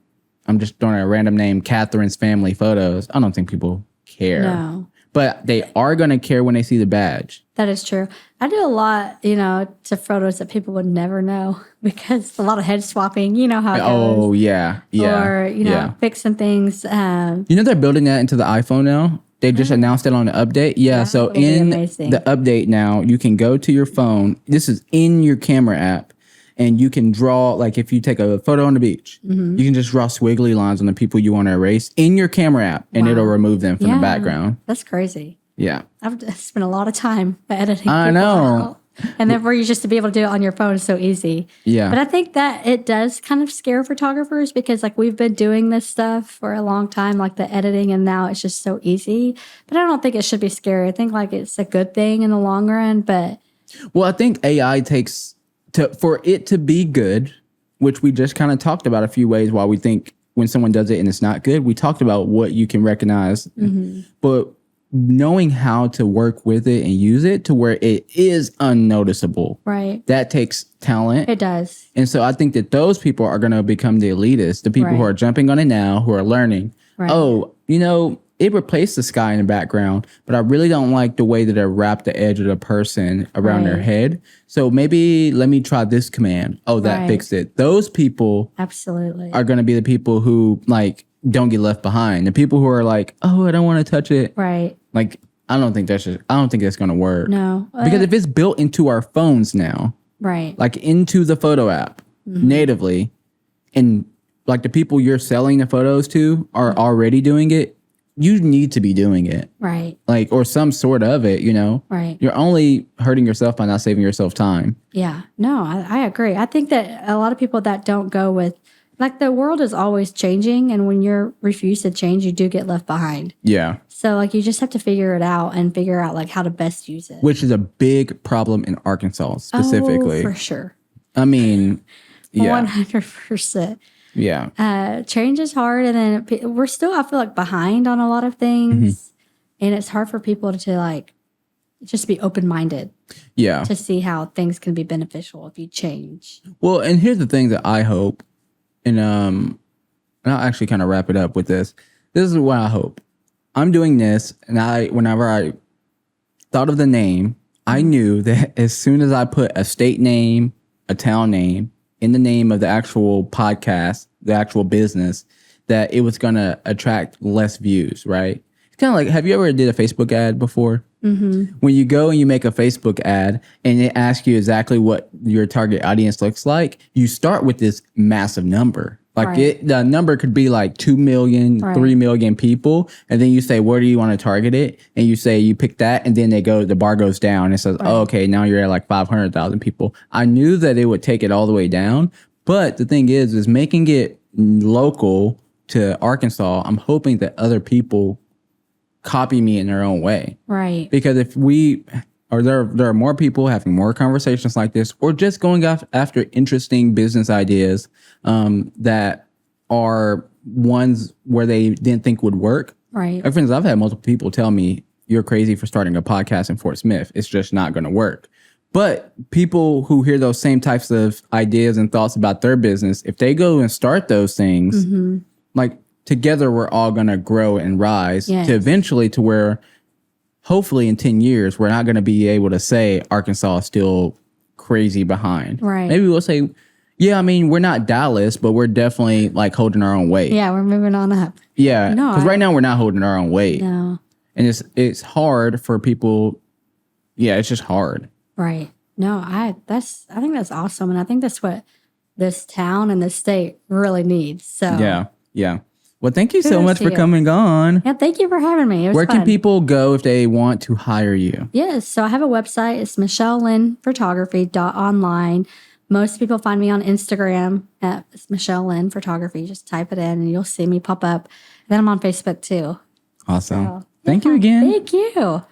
I'm just throwing a random name, Catherine's family photos, I don't think people care. No. But they are going to care when they see the badge. That is true. I do a lot, to photos that people would never know because a lot of head swapping, you know how it goes. Oh, yeah. Yeah. Or, fixing things. They're building that into the iPhone now. They just announced it on the update. Yeah. So in the update now, you can go to your phone. This is in your camera app. And you can draw, like if you take a photo on the beach, you can just draw squiggly lines on the people you want to erase in your camera app, and it'll remove them from the background. That's crazy. Yeah. I've spent a lot of time editing. I know. Out. And then for you just to be able to do it on your phone is so easy. Yeah. But I think that it does kind of scare photographers because like we've been doing this stuff for a long time, like the editing, and now it's just so easy. But I don't think it should be scary. I think like it's a good thing in the long run. But well, I think AI takes for it to be good, which we just kind of talked about a few ways why we think when someone does it and it's not good. We talked about what you can recognize, but knowing how to work with it and use it to where it is unnoticeable. Right. That takes talent. It does. And so I think that those people are going to become the elitists, the people who are jumping on it now, who are learning. Right. Oh, it replaced the sky in the background, but I really don't like the way that it wrapped the edge of the person around their head. So maybe let me try this command. Oh, that fixed it. Those people absolutely are going to be the people who like don't get left behind. The people who are like, oh, I don't want to touch it. Right. Like, I don't think that's going to work. No. Because if it's built into our phones now, right, like into the photo app natively, and like the people you're selling the photos to are already doing it, you need to be doing it. Right. Like, or some sort of it, Right. You're only hurting yourself by not saving yourself time. Yeah. No, I agree. I think that a lot of people that don't go with, like the world is always changing. And when you're refused to change, you do get left behind. Yeah. So like you just have to figure it out and figure out like how to best use it. Which is a big problem in Arkansas specifically. Oh, for sure. I mean, yeah. 100%. Yeah. Change is hard, and then we're still, I feel like, behind on a lot of things, and it's hard for people to like just be open-minded. Yeah. To see how things can be beneficial if you change. Well, and here's the thing that I hope, and I'll actually kind of wrap it up with this. This is what I hope. I'm doing this, and whenever I thought of the name, I knew that as soon as I put a state name, a town name in the name of the actual podcast, the actual business, that it was going to attract less views, right? It's kind of like, have you ever did a Facebook ad before? Mm-hmm. When you go and you make a Facebook ad and it asks you exactly what your target audience looks like, you start with this massive number. Like the number could be like 2 million, 3 million people. And then you say, where do you want to target it? And you say, you pick that. And then the bar goes down and it says, oh, okay, now you're at like 500,000 people. I knew that it would take it all the way down. But the thing is making it local to Arkansas. I'm hoping that other people copy me in their own way. Right. Because if there are more people having more conversations like this, or just going after interesting business ideas that are ones where they didn't think would work. Right. For instance, I've had multiple people tell me, you're crazy for starting a podcast in Fort Smith. It's just not going to work. But people who hear those same types of ideas and thoughts about their business, if they go and start those things, like together we're all going to grow and rise to eventually to where hopefully in 10 years, we're not going to be able to say Arkansas is still crazy behind. Right. Maybe we'll say, yeah, I mean, we're not Dallas, but we're definitely like holding our own weight. Yeah, we're moving on up. Yeah. Because right now we're not holding our own weight. No. And it's hard for people. Yeah, it's just hard. Right. No, I think that's awesome. And I think that's what this town and this state really needs. So yeah. Well, thank you so much for coming on. Yeah, thank you for having me. It was Where fun. can people go if they want to hire you? Yes, so I have a website. It's michellelynnphotography.online. Most people find me on Instagram at Michelle Lynn Photography. Just type it in and you'll see me pop up. And then I'm on Facebook too. Awesome. So, thank you again. Thank you.